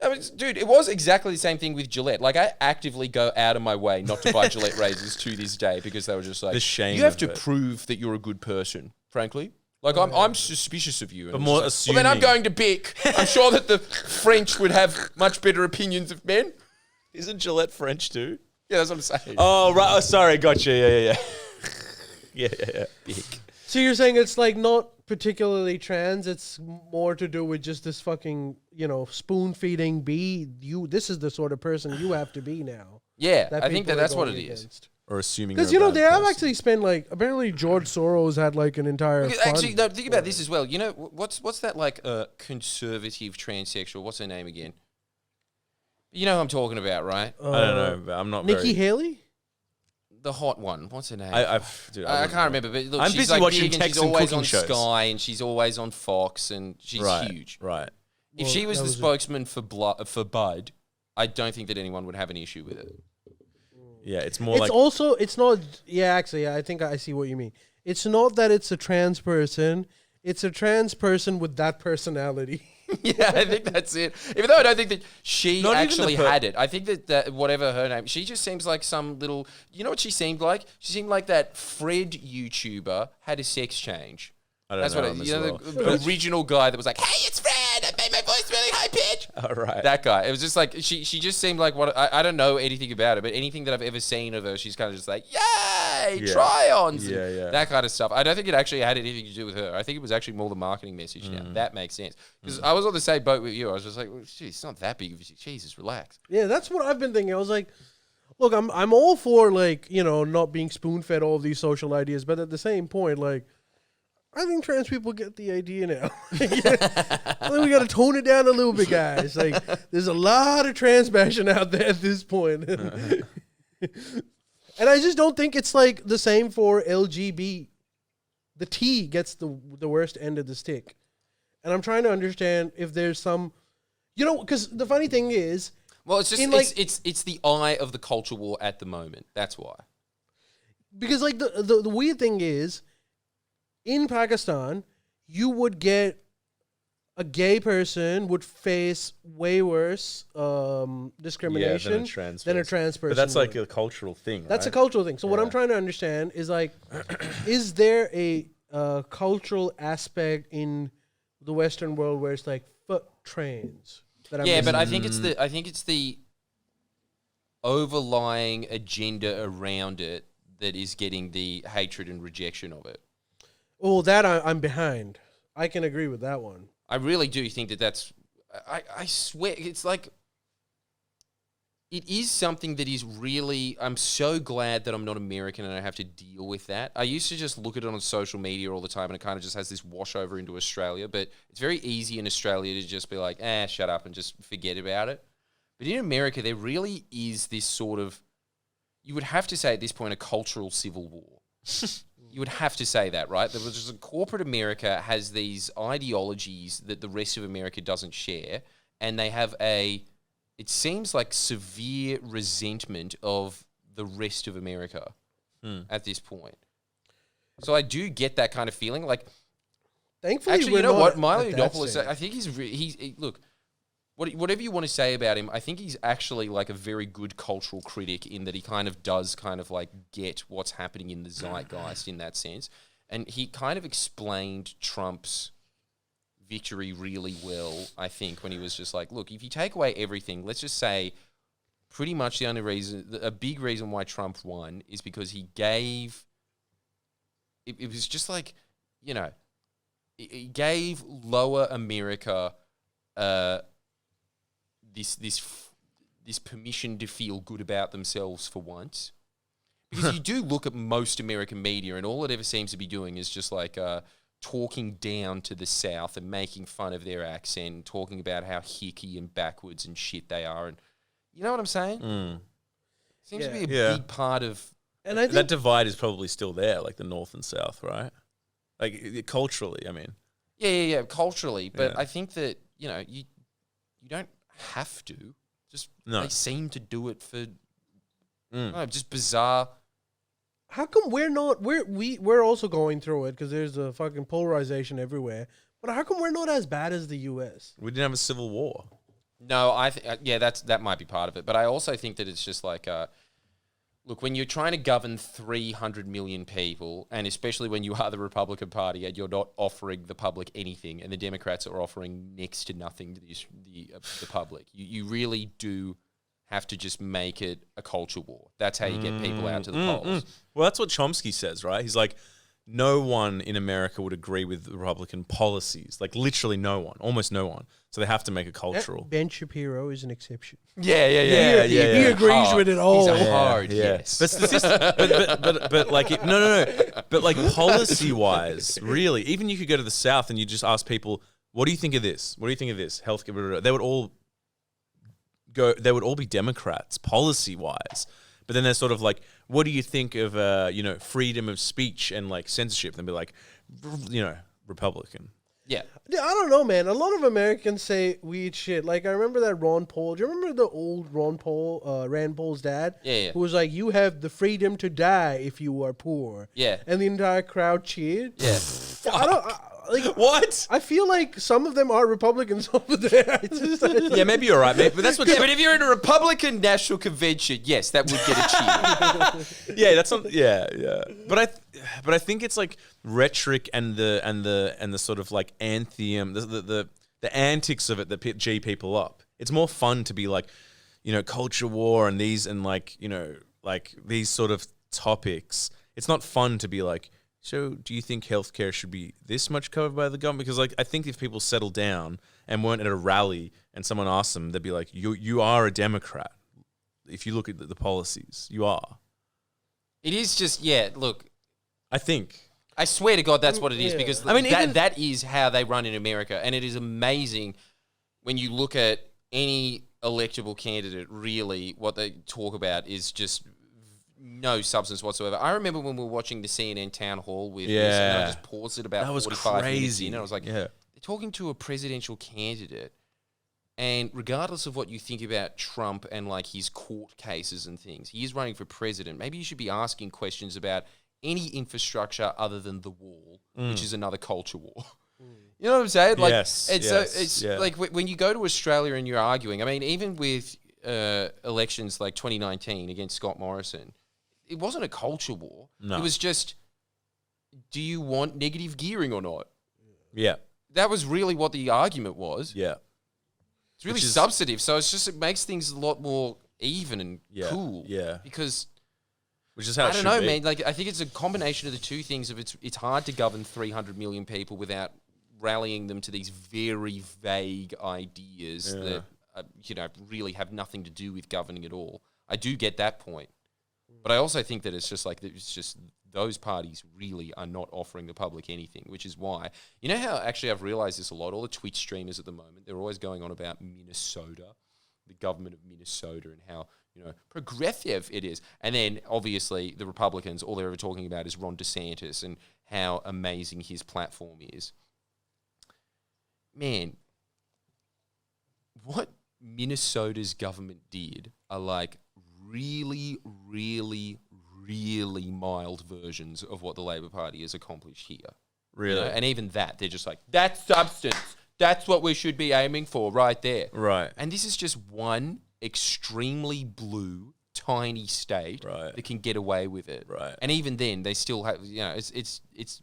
I mean, dude, it was exactly the same thing with Gillette. Like, I actively go out of my way not to buy Gillette razors to this day because they were just like, The shame you have of to it. prove that you're a good person, frankly. Like, I'm suspicious of you. And But I'm more just like, well, then I'm assuming. going to Bic. I'm sure that the French would have much better opinions of men. Isn't Gillette French too? Yeah, that's what I'm saying. Oh, right. Oh, sorry. Gotcha. Yeah. Yeah. Bic. So you're saying it's like not particularly trans, it's more to do with just this fucking, spoon feeding this is the sort of person you have to be now. Yeah, I people think are that's what it going is. against. Or assuming Because, you're a they bad have person. actually spent apparently George Soros had like an entire fund. Actually, no, think about this as well. You know, what's that like conservative transsexual? What's her name again? You know who I'm talking about, right? I don't know, but I'm not Nikki very... Haley? The hot one. What's her name? I I can't remember, but look, I'm she's busy like watching big and she's Texan always cooking on shows. Sky and she's always on Fox and she's huge. Right. If Well, she was that the was spokesman for Bud, I don't think that anyone would have an issue with it. Yeah, it's more It's like also, it's not, yeah, actually, I think I see what you mean. It's not that it's a trans person, it's a trans person with that personality. Yeah, I think that's it. Even though I don't think that she Not even actually the had it. I think that whatever her name, she just seems like some little, you know what she seemed like? She seemed like that Fred YouTuber had a sex change. I don't That's know what him as you know, well. the original guy that was like, "Hey, it's Fred. I made my voice really high pitch." All right. That guy. It was just like she just seemed like what I don't know anything about her, but anything that I've ever seen of her, she's kind of just like, "Yay, Yeah. try-ons," Yeah, and yeah. that kind of stuff. I don't think it actually had anything to do with her. I think it was actually more the marketing message. Now that makes sense because I was on the same boat with you. I was just like, well, geez, it's not that big of a Jesus, relax. Yeah, that's what I've been thinking. I was like, look, I'm all for, like, you know, not being spoon-fed all of these social ideas, but at the same point, like, I think trans people get the idea now. I think we got to tone it down a little bit, guys. Like, there's a lot of trans bashing out there at this point. And I just don't think it's, like, the same for LGB. The T gets the worst end of the stick. And I'm trying to understand if there's some, you know, because the funny thing is, Well, it's just In, like- it's the eye of the culture war at the moment. That's why. because, like, the weird thing is, in Pakistan, you would get a gay person would face way worse discrimination than a trans person. But that's like would. a cultural thing, That's a right? cultural thing. So what Yeah. I'm trying to understand is, like, is there a cultural aspect in the Western world where it's like, fuck trans? That I'm Yeah, but missing? I think it's the overlying agenda around it that is getting the hatred and rejection of it. Oh, that I'm behind. I can agree with that one. I really do think that that's. I swear, it's like. It is something that is really. I'm so glad that I'm not American and I have to deal with that. I used to just look at it on social media all the time and it kind of just has this wash over into Australia. But it's very easy in Australia to just be like, shut up and just forget about it. But in America, there really is this sort of. You would have to say at this point a cultural civil war. You would have to say that, right? There was just corporate America has these ideologies that the rest of America doesn't share, and they have it seems like severe resentment of the rest of America at this point. So I do get that kind of feeling. Like, Thankfully, actually, we're you know not what? at Milo that Yiannopoulos, stage. I think look, whatever you want to say about him, I think he's actually like a very good cultural critic in that he kind of does kind of like get what's happening in the zeitgeist in that sense. And he kind of explained Trump's victory really well, I think, when he was just like, look, if you take away everything, let's just say pretty much the only reason, a big reason why Trump won is because he gave, it was just like, you know, he gave lower America this permission to feel good about themselves for once. Because you do look at most American media and all it ever seems to be doing is just like talking down to the South and making fun of their accent, talking about how hicky and backwards and shit they are. And you know what I'm saying? Seems to be a big part of... And I think That divide is probably still there, like the North and South, right? Like culturally, I mean. Yeah, culturally. But Yeah. I think that, you know, you don't have to. Just No. they seem to do it for I don't know, just bizarre. how come we're not? We're also going through it because there's a fucking polarization everywhere. But how come we're not as bad as the U.S.? We didn't have a civil war. No, I that might be part of it. But I also think that it's just like look, when you're trying to govern 300 million people, and especially when you are the Republican Party and you're not offering the public anything, and the Democrats are offering next to nothing to the public, you really do have to just make it a culture war. That's how you get people out to the polls. Well, that's what Chomsky says, right? He's like, no one in America would agree with Republican policies. Like literally no one, almost no one. So they have to make it cultural. Ben Shapiro is an exception. Yeah. He agrees with it all. He's a hard, Yeah. yes. But like no. But like policy wise, really, even you could go to the South and you just ask people, what do you think of this? What do you think of this? Healthcare. They would all be Democrats policy wise. But then they're sort of like, what do you think of freedom of speech and like censorship? And they'd be like, Republican. Yeah. Yeah, I don't know, man. A lot of Americans say weird shit. Like, I remember that Ron Paul. Do you remember the old Ron Paul, Rand Paul's dad? Yeah. Who was like, you have the freedom to die if you are poor. Yeah. And the entire crowd cheered. Yeah. What? I feel like some of them are Republicans over there. Yeah, maybe you're right, mate. But that's what. Yeah, but if you're in a Republican National Convention, yes, that would get a cheer. Yeah, that's not. Yeah, yeah. But I think it's like rhetoric and the sort of like anthem, the antics of it that G people up. It's more fun to be like, culture war and these and like these sort of topics. It's not fun to be like, so do you think healthcare should be this much covered by the government? Because like I think if people settle down and weren't at a rally and someone asked them, they'd be like, you are a Democrat. If you look at the policies, you are. It is just, look. I think. I swear to God that's what it is, because I mean, that is how they run in America. And it is amazing when you look at any electable candidate, really, what they talk about is just no substance whatsoever. I remember when we were watching the CNN town hall with this, and I just paused it about 45 minutes in, and I was like, they're talking to a presidential candidate, and regardless of what you think about Trump and like his court cases and things, he is running for president. Maybe you should be asking questions about any infrastructure other than the wall, which is another culture war. You know what I'm saying? Like, it's like when you go to Australia and you're arguing, I mean, even with elections like 2019 against Scott Morrison, it wasn't a culture war. No. It was just, do you want negative gearing or not? Yeah. That was really what the argument was. Yeah. It's really substantive. So it makes things a lot more even and cool. Yeah. Because... Which is how I don't know, man. Like, I think it's a combination of the two things. Of it's hard to govern 300 million people without rallying them to these very vague ideas that really have nothing to do with governing at all. I do get that point, but I also think that it's just those parties really are not offering the public anything, which is why how actually I've realized this a lot. All the Twitch streamers at the moment, they're always going on about Minnesota, the government of Minnesota, and how progressive it is. And then, obviously, the Republicans, all they're ever talking about is Ron DeSantis and how amazing his platform is. Man, what Minnesota's government did are like really, really, really mild versions of what the Labor Party has accomplished here. Really? And even that, they're just like, that's substance. That's what we should be aiming for right there. Right. And this is just one extremely blue, tiny state that can get away with it. Right. And even then, they still have, it's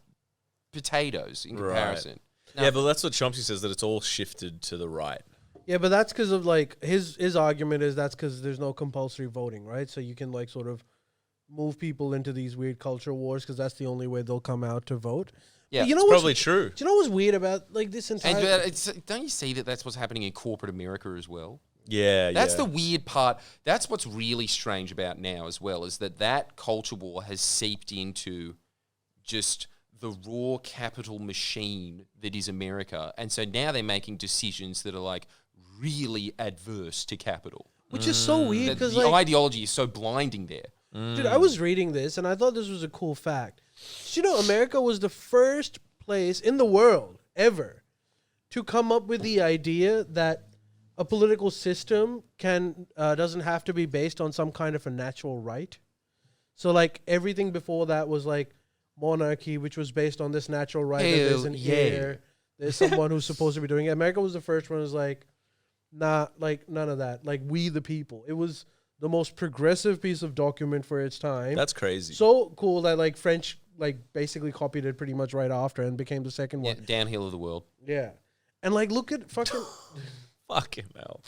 potatoes in comparison. No. Yeah, but that's what Chomsky says, that it's all shifted to the right. Yeah, but that's because of like his argument is that's because there's no compulsory voting, right? So you can like sort of move people into these weird culture wars because that's the only way they'll come out to vote. Yeah, it's probably true. Do you know what's weird about like this entire? And don't you see that that's what's happening in corporate America as well? Yeah, that's the weird part. That's what's really strange about now as well, is that culture war has seeped into just the raw capital machine that is America. And so now they're making decisions that are like really adverse to capital. Which is so weird because the ideology is so blinding there. Dude, I was reading this and I thought this was a cool fact. Did you know America was the first place in the world ever to come up with the idea that a political system doesn't have to be based on some kind of a natural right? So like everything before that was like monarchy, which was based on this natural right that there's an heir, there's someone who's supposed to be doing it. America was the first one who's like, nah, like none of that. Like we the people. It was the most progressive piece of document for its time. That's crazy. So cool that like French like basically copied it pretty much right after and became the second one. Downhill of the world. Yeah. And like look at fucking fucking hell.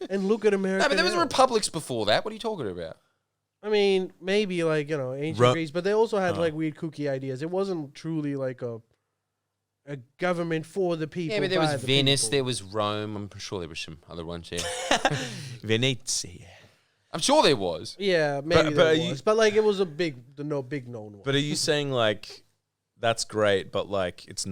And look at America. No, but there was republics before that. What are you talking about? I mean, maybe like, ancient Greece, but they also had like weird kooky ideas. It wasn't truly like a government for the people. Yeah, but there was Venice, there was Rome. I'm sure there were some other ones, yeah. Venezia. I'm sure there was. Yeah, maybe there was. But like it was a big known one. But are you saying like that's great, but like it's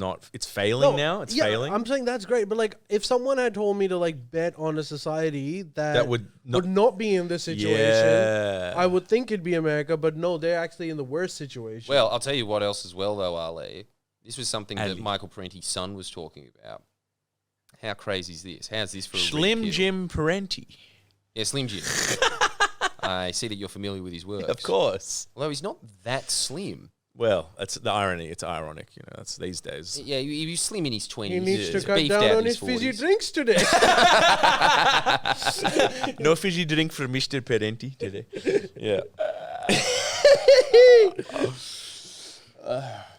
failing now? It's failing? I'm saying that's great, but like if someone had told me to like bet on a society that would not be in this situation, I would think it'd be America, but no, they're actually in the worst situation. Well, I'll tell you what else as well though, Ali. This was something Ali. that Michael Parenti's son was talking about. How crazy is this? How's this for a Slim red pill? Jim Parenti. Yeah, Slim Jim. I see that you're familiar with his works. Of course. Although he's not that slim. Well, that's the irony. It's ironic, that's these days. Yeah, he was slim in his 20s. He needs to He's cut beefed down out in on his fizzy 40s. drinks today. No fizzy drink for Mr. Parenti today. Yeah.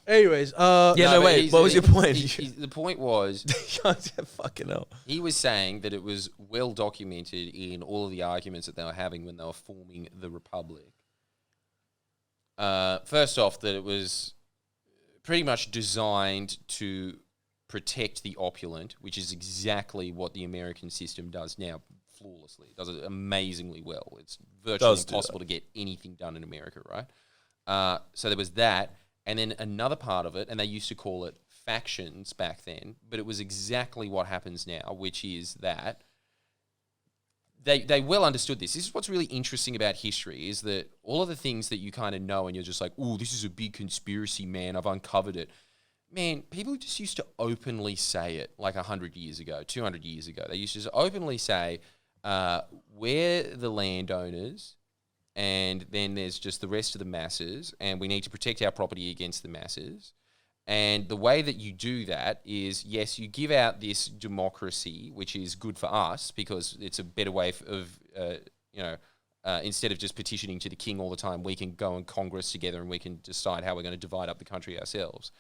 Anyways, Yeah, no, but wait. he's- What was your point? the point was, Fucking hell. he was saying that it was well documented in all of the arguments that they were having when they were forming the Republic. First off, that it was pretty much designed to protect the opulent, which is exactly what the American system does now flawlessly. It does it amazingly well. It's virtually Does do impossible to get anything done in America, right? So there was that. And then another part of it, and they used to call it factions back then, but it was exactly what happens now, which is that they well understood this. This is what's really interesting about history, is that all of the things that you kind of know and you're just like, oh, this is a big conspiracy, man, I've uncovered it. Man, people just used to openly say it like 100 years ago, 200 years ago. They used to just openly say, we're the landowners, and then there's just the rest of the masses, and we need to protect our property against the masses. And the way that you do that is, yes, you give out this democracy, which is good for us because it's a better way of instead of just petitioning to the king all the time, we can go in Congress together and we can decide how we're going to divide up the country ourselves.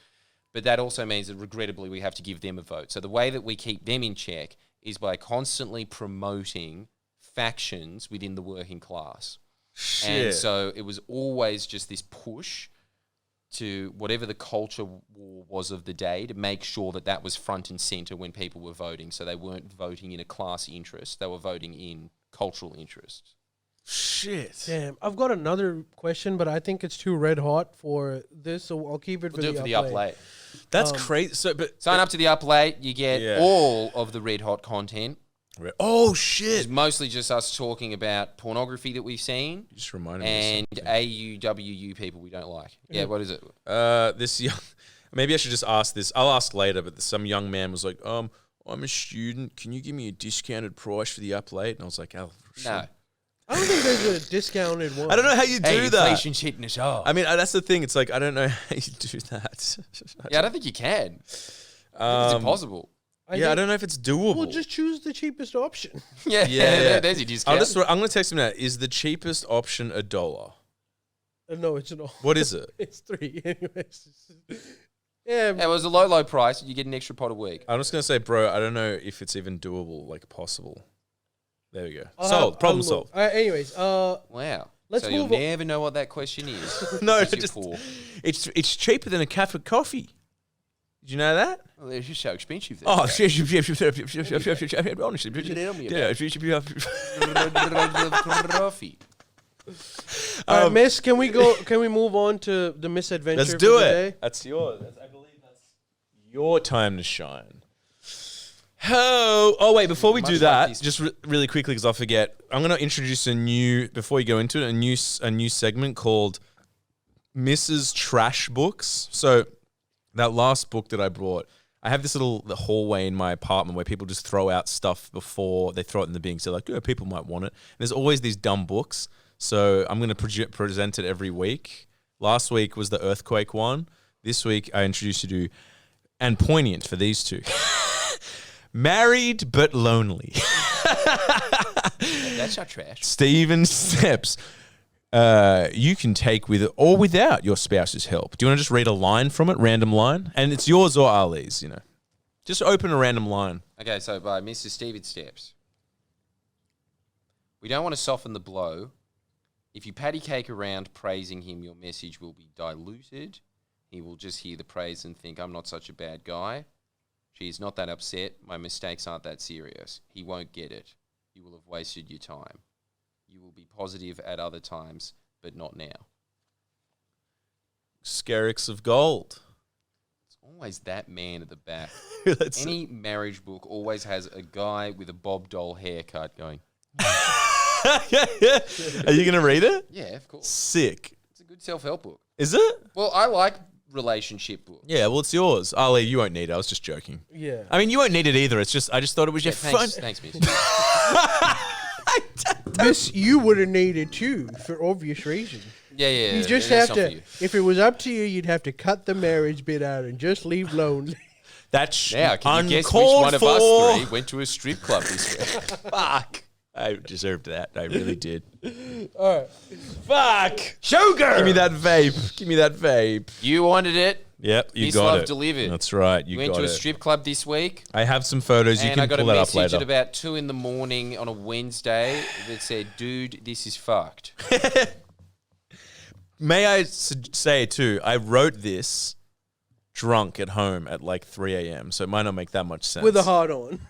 But that also means that, regrettably, we have to give them a vote. So the way that we keep them in check is by constantly promoting factions within the working class. Shit. And so it was always just this push to whatever the culture war was of the day to make sure that that was front and center when people were voting. So they weren't voting in a class interest. They were voting in cultural interests. Shit. damn, I've got another question, but I think it's too red hot for this, so I'll keep it We'll do it for the up up late. late. That's crazy. So, but Sign up to the up late. You get Yeah. all of the red hot content. oh It's shit! mostly just us talking about pornography that we've seen You just reminded me. and Of something. AUWU people we don't like. Yeah, what is it? This young. Maybe I should just ask this. I'll ask later. But some young man was like, I'm a student. Can you give me a discounted price for the up late? And I was like, oh, sure. No. I don't think there's a discounted one. I don't know how you do Hey, that. inflation's hitting us hard. I mean, that's the thing. It's like I don't know how you do that. Yeah, I don't think you can. It's impossible. I think don't know if it's doable. We'll just choose the cheapest option. Yeah, Yeah. there's your discount. I'm going to text him now. Is the cheapest option $1? No, it's not. What is it? It's 3, anyways. Yeah, It was a low price. You get an extra pot a week. I'm just going to say, bro, I don't know if it's even doable, like possible. There we go. I'll Solved. have- Problem I'll look. solved. Anyways, Wow. Let's so move you'll on. never know what that question is. No, because you're just poor. it's cheaper than a cup of coffee. Did you know that? Well, they're just so expensive. Oh, honestly, Coffee. all right, Miss, can we move on to the MisAdventure? let's for do the it. day? That's yours. I believe that's your time to shine. Oh, wait, before we Much do like that, this. just really quickly, because I'll forget, I'm going to introduce before you go into it, a new segment called Mrs. Trash Books. So that last book that I brought, I have this the hallway in my apartment where people just throw out stuff before they throw it in the bin. So like, people might want it. And there's always these dumb books. So I'm going to present it every week. Last week was the earthquake one. This week I introduced you to, and poignant for these two, Married but Lonely. That's not trash. Steven Steps. You can take with or without your spouse's help. Do you want to just read a line from it, random line? And it's yours or Ali's, Just open a random line. Okay, so by Mr. Steven Steps. We don't want to soften the blow. If you patty cake around praising him, your message will be diluted. He will just hear the praise and think, I'm not such a bad guy. She's not that upset. My mistakes aren't that serious. He won't get it. You will have wasted your time. You will be positive at other times, but not now. Skerricks of Gold. It's always that man at the back. That's Any marriage book always has a guy with a Bob Dole haircut going, Are you going to read it? yeah, of course. Sick. It's a good self-help book. Is it? Well, I like relationship book. Yeah, well, it's yours. Ali, you won't need it. I was just joking. Yeah. I mean, you won't need it either. It's just, I just thought it was your fun. Thanks, Miss. Miss, you would have needed too, for obvious reasons. Yeah. You just that's have not for to, you. if it was up to you, you'd have to cut the marriage bit out and just leave lonely. That's Now, can you guess which uncalled one of for. us three went to a strip club this week? Fuck. I deserved that. I really did. All right. Fuck. ShowGirls! Give me that vape. Give me that vape. You wanted it. Yep, you Miss got Love it. delivered. That's right. You Went got to a it. strip club this week. I have some photos. You And can I got a pull that up message later. at about 2 a.m. on a Wednesday that said, "Dude, this is fucked." May I say too? I wrote this drunk at home at like 3 a.m. So it might not make that much sense. With a heart on.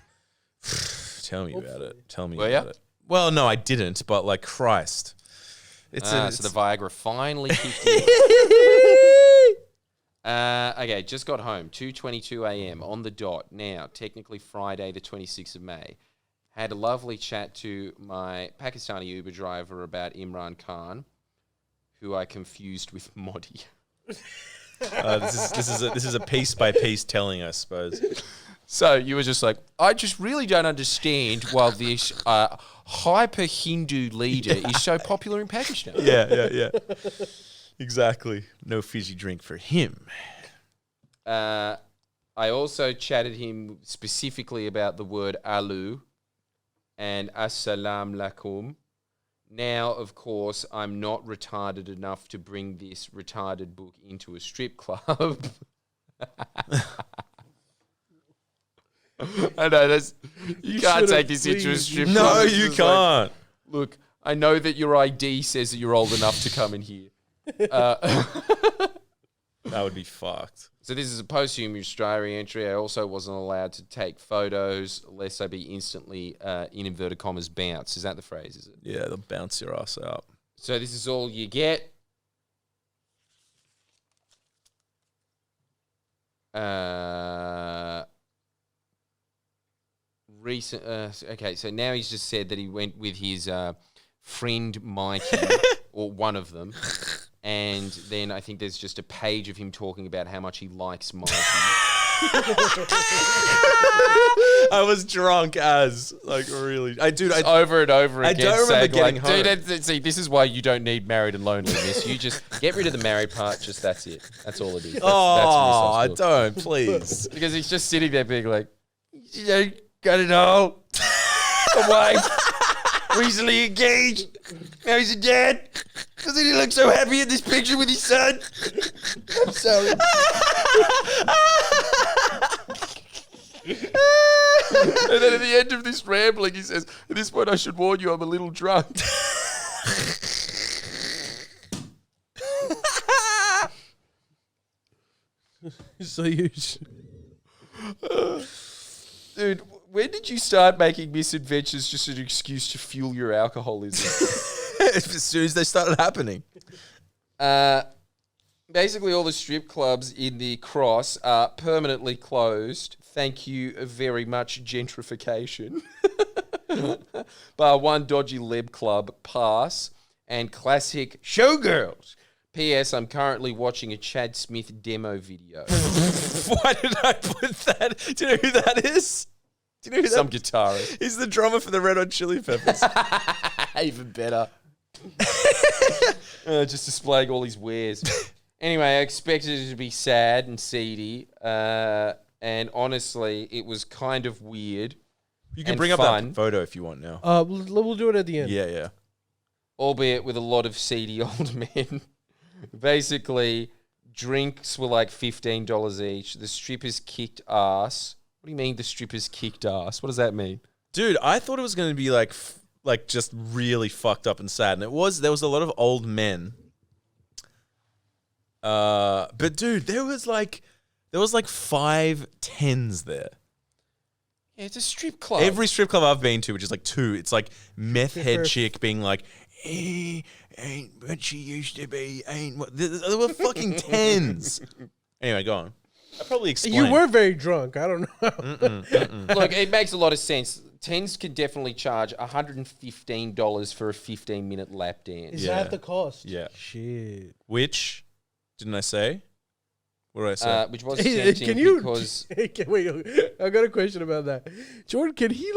Tell me about it. Tell me Were about ya? it. Well, no, I didn't. But like Christ, it's So the Viagra finally kicked in. Okay, just got home, 2:22 a.m. on the dot. Now, technically Friday, the 26th of May. Had a lovely chat to my Pakistani Uber driver about Imran Khan, who I confused with Modi. this is a piece by piece telling, I suppose. So you were just like, I just really don't understand why this hyper Hindu leader is so popular in Pakistan. Yeah. Exactly. No fizzy drink for him. I also chatted him specifically about the word alu and assalam lakum. Now, of course, I'm not retarded enough to bring this retarded book into a strip club. I know you can't should've, take this into a please. strip No, club. you It's like, can't. look, I know that your ID says that you're old enough to come in here. That would be fucked. So this is a posthumous diary entry. I also wasn't allowed to take photos lest I be instantly, in inverted commas, bounce. Is that the phrase, is it? Yeah, they'll bounce your ass out. So this is all you get. Okay, so now he's just said that he went with his friend Mikey, or one of them, and then I think there's just a page of him talking about how much he likes Mikey. I was drunk as really. Over and over I again. don't remember saying, getting home. Dude, see, this is why you don't need married and loneliness. You just get rid of the married part. Just that's it. That's all it is. That's Oh, Miss Love's book. don't, please. Because he's just sitting there being like, you know, got it all. The wife, recently engaged. Now he's a dad. Doesn't he look so happy in this picture with his son? I'm sorry. And then at the end of this rambling, he says, at this point, I should warn you, I'm a little drunk. So you. Dude, when did you start making misadventures just an excuse to fuel your alcoholism? As soon as they started happening. Basically, all the strip clubs in the Cross are permanently closed. Thank you very much, gentrification. Bar one dodgy lib club, pass, and classic ShowGirls. P.S. I'm currently watching a Chad Smith demo video. Why did I put that? Do you know who that is? Do you know who Some that? guitarist. He's the drummer for the Red Hot Chili Peppers. Even better. Just displaying all his wares. Anyway, I expected it to be sad and seedy. And honestly, it was kind of weird. You can and bring up fun, that photo if you want now. We'll do it at the end. Yeah. albeit with a lot of seedy old men. Basically, drinks were like $15 each. The strippers kicked ass. What do you mean the strippers kicked ass? What does that mean? Dude, I thought it was going to be like just really fucked up and sad. And there was a lot of old men. But dude, there was like 5 10s there. Yeah, it's a strip club. Every strip club I've been to, which is like 2, it's like meth head chick being like, ain't what she used to be, ain't what. There were fucking 10s. Anyway, go on. I probably explained. You were very drunk. I don't know. Look, it makes a lot of sense. Tens can definitely charge $115 for a 15-minute lap dance. Is Yeah. that the cost? Yeah. Shit. Which, didn't I say? What did I say? which was Hey, tempting can you because wait? I got a question about that. Jordan, can he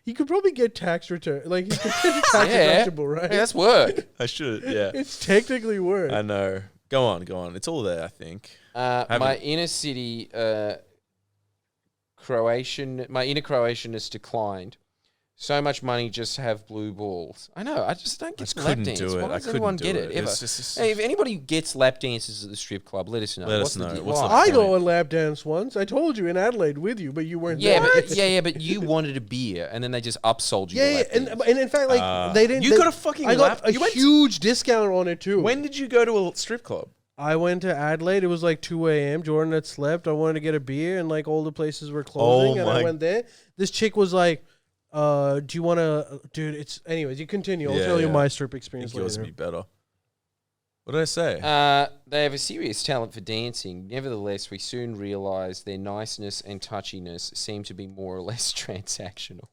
he could probably get tax return, like he could get tax deductible, right? Hey, that's work. I should. Yeah. It's technically work. I know. Go on. It's all there, I think. My inner city my inner Croatian has declined. So much money just to have blue balls. I know. I just don't get the lap dance. Why does anyone get it ever? Hey, if anybody gets lap dances at the strip club, let us know. Let us know. What's the I go on lap dance once. I told you in Adelaide with you, but you weren't yeah, there. but you wanted a beer, and then they just upsold you. Yeah, the lap and in fact, they didn't. You got a fucking I got lap. a huge discount on it too. When did you go to a strip club? I went to Adelaide. It was like 2 a.m. Jordan had slept. I wanted to get a beer, and like all the places were closing. And I went there. This chick was like, "Do you want to, dude?" It's anyways. You continue. I'll tell you my strip experience later. Yours would be better. What did I say? They have a serious talent for dancing. Nevertheless, we soon realised their niceness and touchiness seem to be more or less transactional.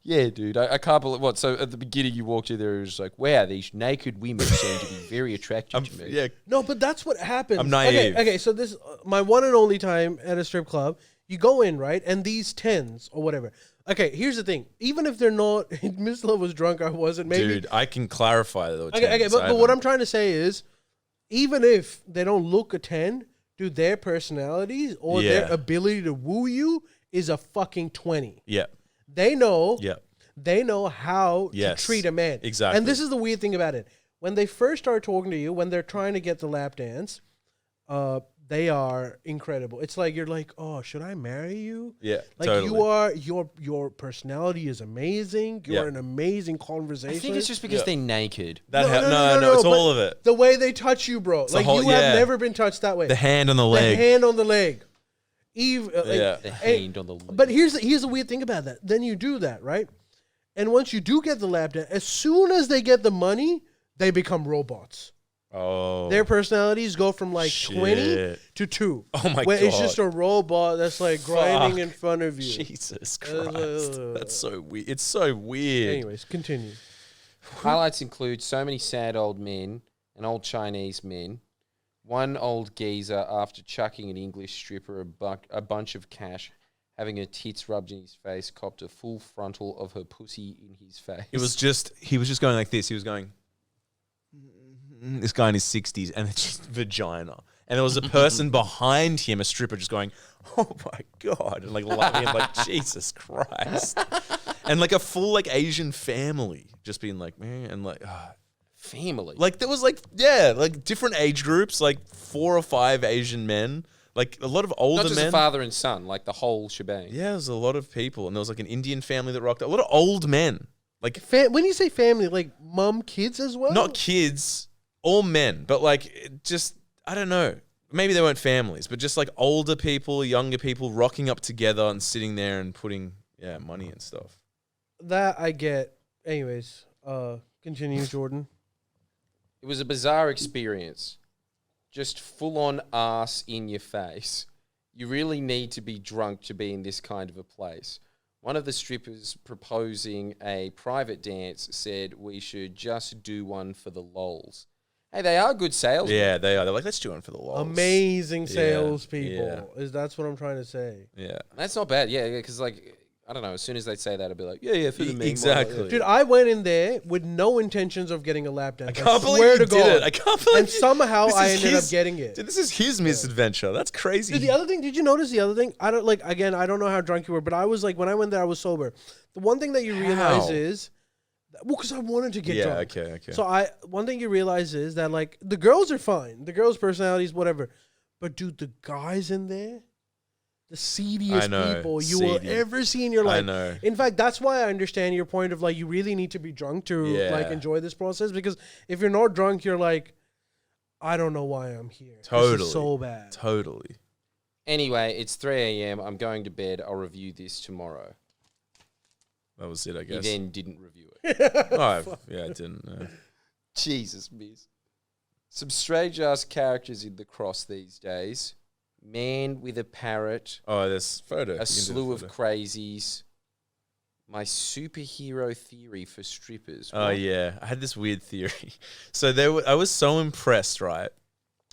Yeah, dude. I can't believe what. So at the beginning, you walked in there, it was like, wow, these naked women seem to be very attractive to me. Yeah. No, but that's what happens. I'm naive. Okay, so this my one and only time at a strip club. You go in, right, and these 10s or whatever. Okay, here's the thing. Even if they're not, Miss Love was drunk. I wasn't. Maybe. Dude, I can clarify though. Okay, but what I'm trying to say is, even if they don't look a 10, dude, their personalities or their ability to woo you is a fucking 20. Yeah. They know. Yeah. They know how to treat a man. Exactly. And this is the weird thing about it. When they first start talking to you, when they're trying to get the lap dance, they are incredible. It's like you're like, oh, should I marry you? Yeah. Like totally. you are. Your personality is amazing. You're an amazing conversation. I think it's just because they're naked. No, it's all of it. The way they touch you, bro. Like you have never been touched that way. The hand on the leg. The hand on the leg. The hand on the leg. But here's the weird thing about that. Then you do that, right? And once you do get the lap dance, as soon as they get the money, they become robots. Oh. Their personalities go from like 20 to 2. Oh my where God. It's just a robot that's like grinding in front of you. Jesus Christ. That's so weird. It's so weird. Anyways, continue. Highlights include so many sad old men and old Chinese men. One old geezer, after chucking an English stripper a bunch of cash, having her tits rubbed in his face, copped a full frontal of her pussy in his face. He was just going like this. He was going, this guy in his 60s, and it's just vagina. And there was a person behind him, a stripper, just going, oh my God, and like laughing, like, Jesus Christ. And like a full like Asian family just being like, man, and like, family. like there was like different age groups, like 4 or 5 Asian men, like a lot of older Not just men. a father and son, like the whole shebang. Yeah, there was a lot of people, and there was like an Indian family that rocked. A lot of old men, like When you say family, like mom, kids as well? not kids, all men, but like just I don't know. Maybe they weren't families, but just like older people, younger people rocking up together and sitting there and putting money and stuff. That I get. Anyways, continue, Jordan. It was a bizarre experience. Just full on ass in your face. You really need to be drunk to be in this kind of a place. One of the strippers proposing a private dance said we should just do one for the lols. Hey, they are good salesmen. Yeah, they are. They're like, let's do one for the lols. Amazing salespeople. That's what I'm trying to say. Yeah. That's not bad. Yeah, because like, I don't know, as soon as they'd say that, I'd be like, yeah, for the meme. Exactly. Dude, I went in there with no intentions of getting a lap dance. I can't believe swear you to did God. it. I can't believe And somehow this I is ended up getting it. Dude, this is his MisAdventure. That's crazy. Dude, the other thing, did you notice the other thing? I don't like, again, I don't know how drunk you were, but I was like, when I went there, I was sober. The one thing that you realize is, well, because I wanted to get drunk. Okay. So one thing you realize is that like the girls are fine. The girls' personalities, whatever. But dude, the guys in there, the seediest people you will ever see in your life. I know. In fact, that's why I understand your point of like, you really need to be drunk to like enjoy this process. Because if you're not drunk, you're like, I don't know why I'm here. Totally. This is so bad. Totally. Anyway, it's 3 a.m. I'm going to bed. I'll review this tomorrow. That was it, I guess. He then didn't review it. I didn't know. Jesus, miss. Some strange-ass characters in the cross these days. Man with a parrot. Oh, there's photo. A slew of crazies. My superhero theory for strippers. Oh What? yeah, I had this weird theory. So I was so impressed, right,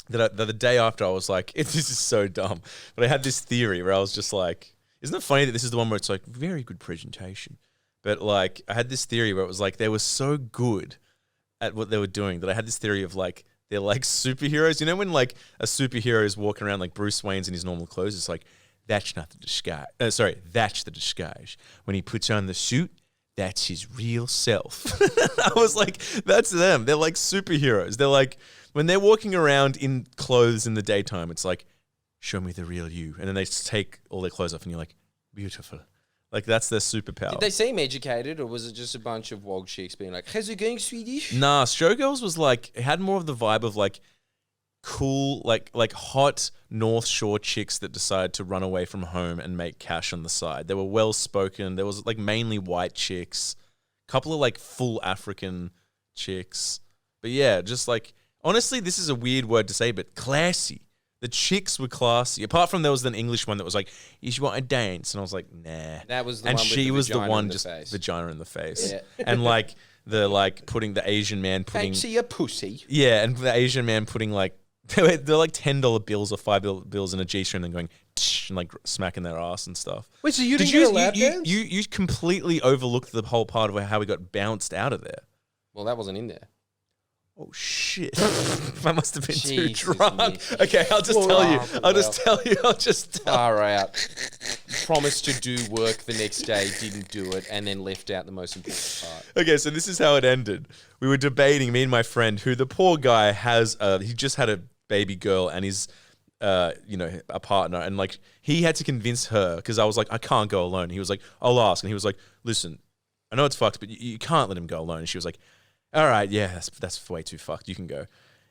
that the day after I was like, this is so dumb. But I had this theory where I was just like, isn't it funny that this is the one where it's like very good presentation, but like I had this theory where it was like they were so good at what they were doing that I had this theory of like they're like superheroes. You know when like a superhero is walking around like Bruce Wayne's in his normal clothes, it's like that's not the disguise. That's the disguise. When he puts on the suit, that's his real self. I was like, that's them. They're like superheroes. They're like, when they're walking around in clothes in the daytime, it's like, show me the real you. And then they take all their clothes off and you're like, beautiful. Like that's their superpower. Did they seem educated, or was it just a bunch of wog chicks being like, "How's it going, Swedish?" Nah, ShowGirls was like, it had more of the vibe of like cool, like hot North Shore chicks that decided to run away from home and make cash on the side. They were well spoken. There was like mainly white chicks, a couple of like full African chicks. But yeah, just like honestly, this is a weird word to say, but classy. The chicks were classy. Apart from there was an English one that was like, "You want to dance?" And I was like, "Nah." That was the and one with she the was the vagina one in the just face. vagina in the face. Yeah. And like putting the Asian man putting Thanks to your pussy. yeah, and the Asian man putting like they're like $10 bills or $5 bills in a G-string and going tsh, and like smacking their ass and stuff. Wait, so you didn't get a lap dance? You completely overlooked the whole part of how we got bounced out of there. Well, that wasn't in there. Oh shit! I must have been too Jesus, drunk. Nick. Okay, I'll just tell you. Well. I'll just tell. Far out. Promised to do work the next day, didn't do it, and then left out the most important part. Okay, so this is how it ended. We were debating, me and my friend, who the poor guy has. He just had a baby girl and he's, a partner, and like he had to convince her because I was like, I can't go alone. He was like, I'll ask, and he was like, listen, I know it's fucked, but you can't let him go alone. And she was like, all right, yeah, that's way too fucked. You can go.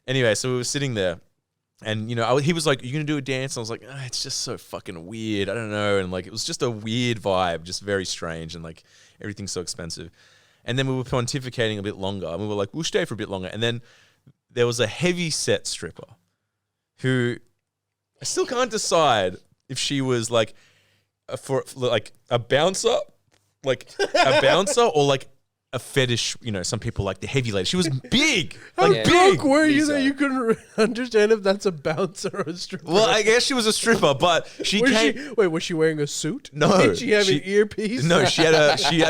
Anyway, so we were sitting there, and he was like, "You gonna do a dance?" And I was like, "It's just so fucking weird. I don't know." And like, it was just a weird vibe, just very strange, and like everything's so expensive. And then we were pontificating a bit longer, and we were like, "We'll stay for a bit longer." And then there was a heavy set stripper, who I still can't decide if she was like for like a bouncer, or like a fetish, some people like the heavy lady. She was big, How big. drunk were you Lisa. that you couldn't understand if that's a bouncer or a stripper? Well, I guess she was a stripper, but she came. Was she wearing a suit? No, Did she have an earpiece? No, she had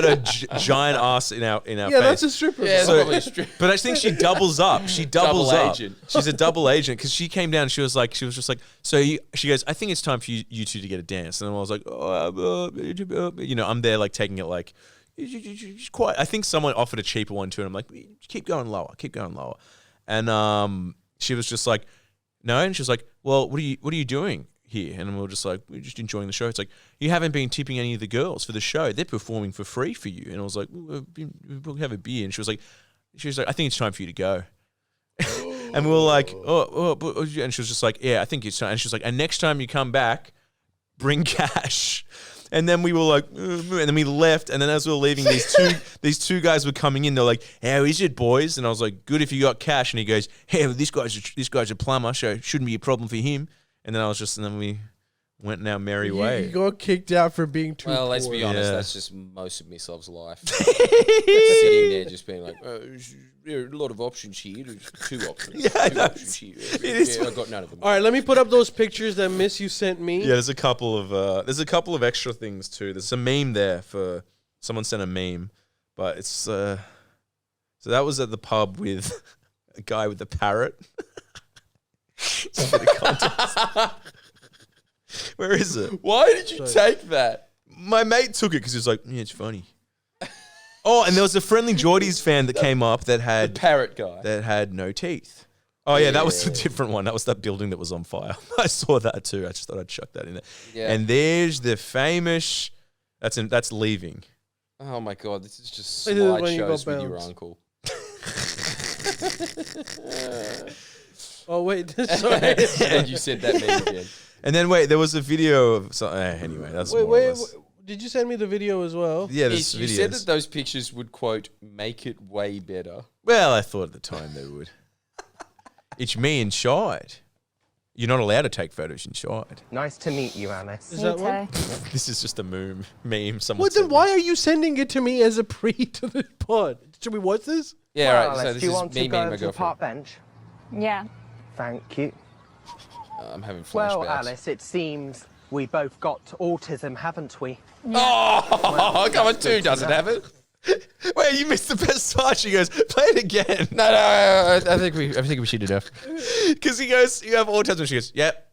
a giant ass in our Yeah, face. that's a stripper. Yeah, bro. probably a strip. But I think she doubles up. She doubles Double up. agent. She's a double agent because she came down. And she was just like, she goes, I think it's time for you two to get a dance. And I was like, I'm there like taking it like. Quite. I think someone offered a cheaper one too, and I'm like, keep going lower. And she was just like, no, and she was like, well, what are you doing here? And we were just like, we're just enjoying the show. It's like, you haven't been tipping any of the girls for the show. They're performing for free for you. And I was like, we'll have a beer. And she was like, I think it's time for you to go. And we were like, and she was just like, yeah, I think it's time. And she was like, and next time you come back, bring cash. And then we were like, and then we left. And then as we were leaving, these two guys were coming in. They're like, how is it, boys? And I was like, good if you got cash. And he goes, hey, this guy's a plumber, so it shouldn't be a problem for him. And then we went in our merry way. You got kicked out for being too Well, let's poor. be honest, Yeah. that's just most of Misov's life. Sitting there just being like, there are a lot of options here. There's two options. Yeah, two no, options here. is- I got none of them. All right, let me put up those pictures that Miss you sent me. Yeah, there's a couple of extra things too. There's a meme there for someone sent a meme, but it's so that was at the pub with a guy with a parrot. Just for the context. Where is it? Why did you take that? My mate took it because he was like, yeah, it's funny. Oh, and there was a Friendlyjordies fan that came up that The had parrot guy. no teeth. Oh yeah, that was a Yeah. different one. That was that building that was on fire. I saw that too. I just thought I'd chuck that in there. Yeah. And there's the famous. That's leaving. Oh my god, this is just This is when you got slideshows with your bounced. uncle. Oh wait, sorry. And you said that meme again. And then wait, there was a video of something. Anyway, that's wait, more or wait, less. did you send me the video as well? Yeah, there's You said videos. that those pictures would, quote, make it way better. Well, I thought at the time they would. It's me inside. you're not allowed to take photos inside. Nice to meet you, Alice. Is that one? This is just a meme. Someone What then? sent Why me. are you sending it to me as a pre to the pod? Should we watch this? Yeah, Well, right. So Alice, this do you is want me to go meeting over my to the girlfriend. park bench? Yeah. Thank you. I'm having flashbacks. Well, Alice, it seems we both got autism, haven't we? Oh, come on, two doesn't have it. Wait, you missed the best part. She goes, play it again. No, I think we should enough. Because he goes, you have autism. She goes, yep.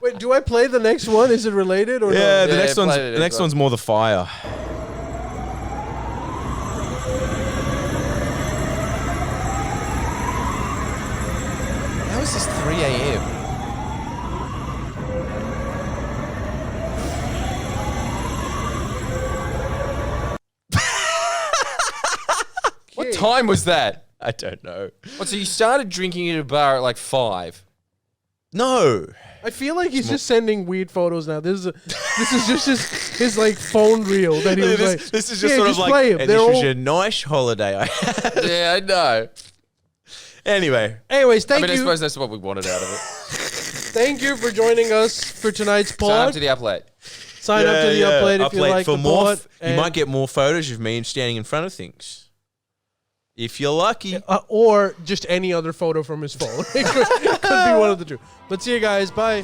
Wait, do I play the next one? Is it related or Yeah, no? the Yeah, next play one's it, the next play it. one's more the fire. How is this 3 a.m.? What time was that? I don't know. What, so you started drinking at a bar at like 5? No. I feel like he's just sending weird photos now. This is just his like phone reel that he was like. This is just "Yeah, sort of just like, play 'em. and They're this was all-" your nice holiday I had. Yeah, I know. Anyway, Anyways, I thank mean, I you. suppose that's what we wanted out of it. Thank you for joining us for tonight's Sign up pod. to the upload. Sign up to the upload if you like for the more. pod. You might get more photos of me standing in front of things. If you're lucky. or just any other photo from his phone. It could be one of the two. But see you guys. Bye.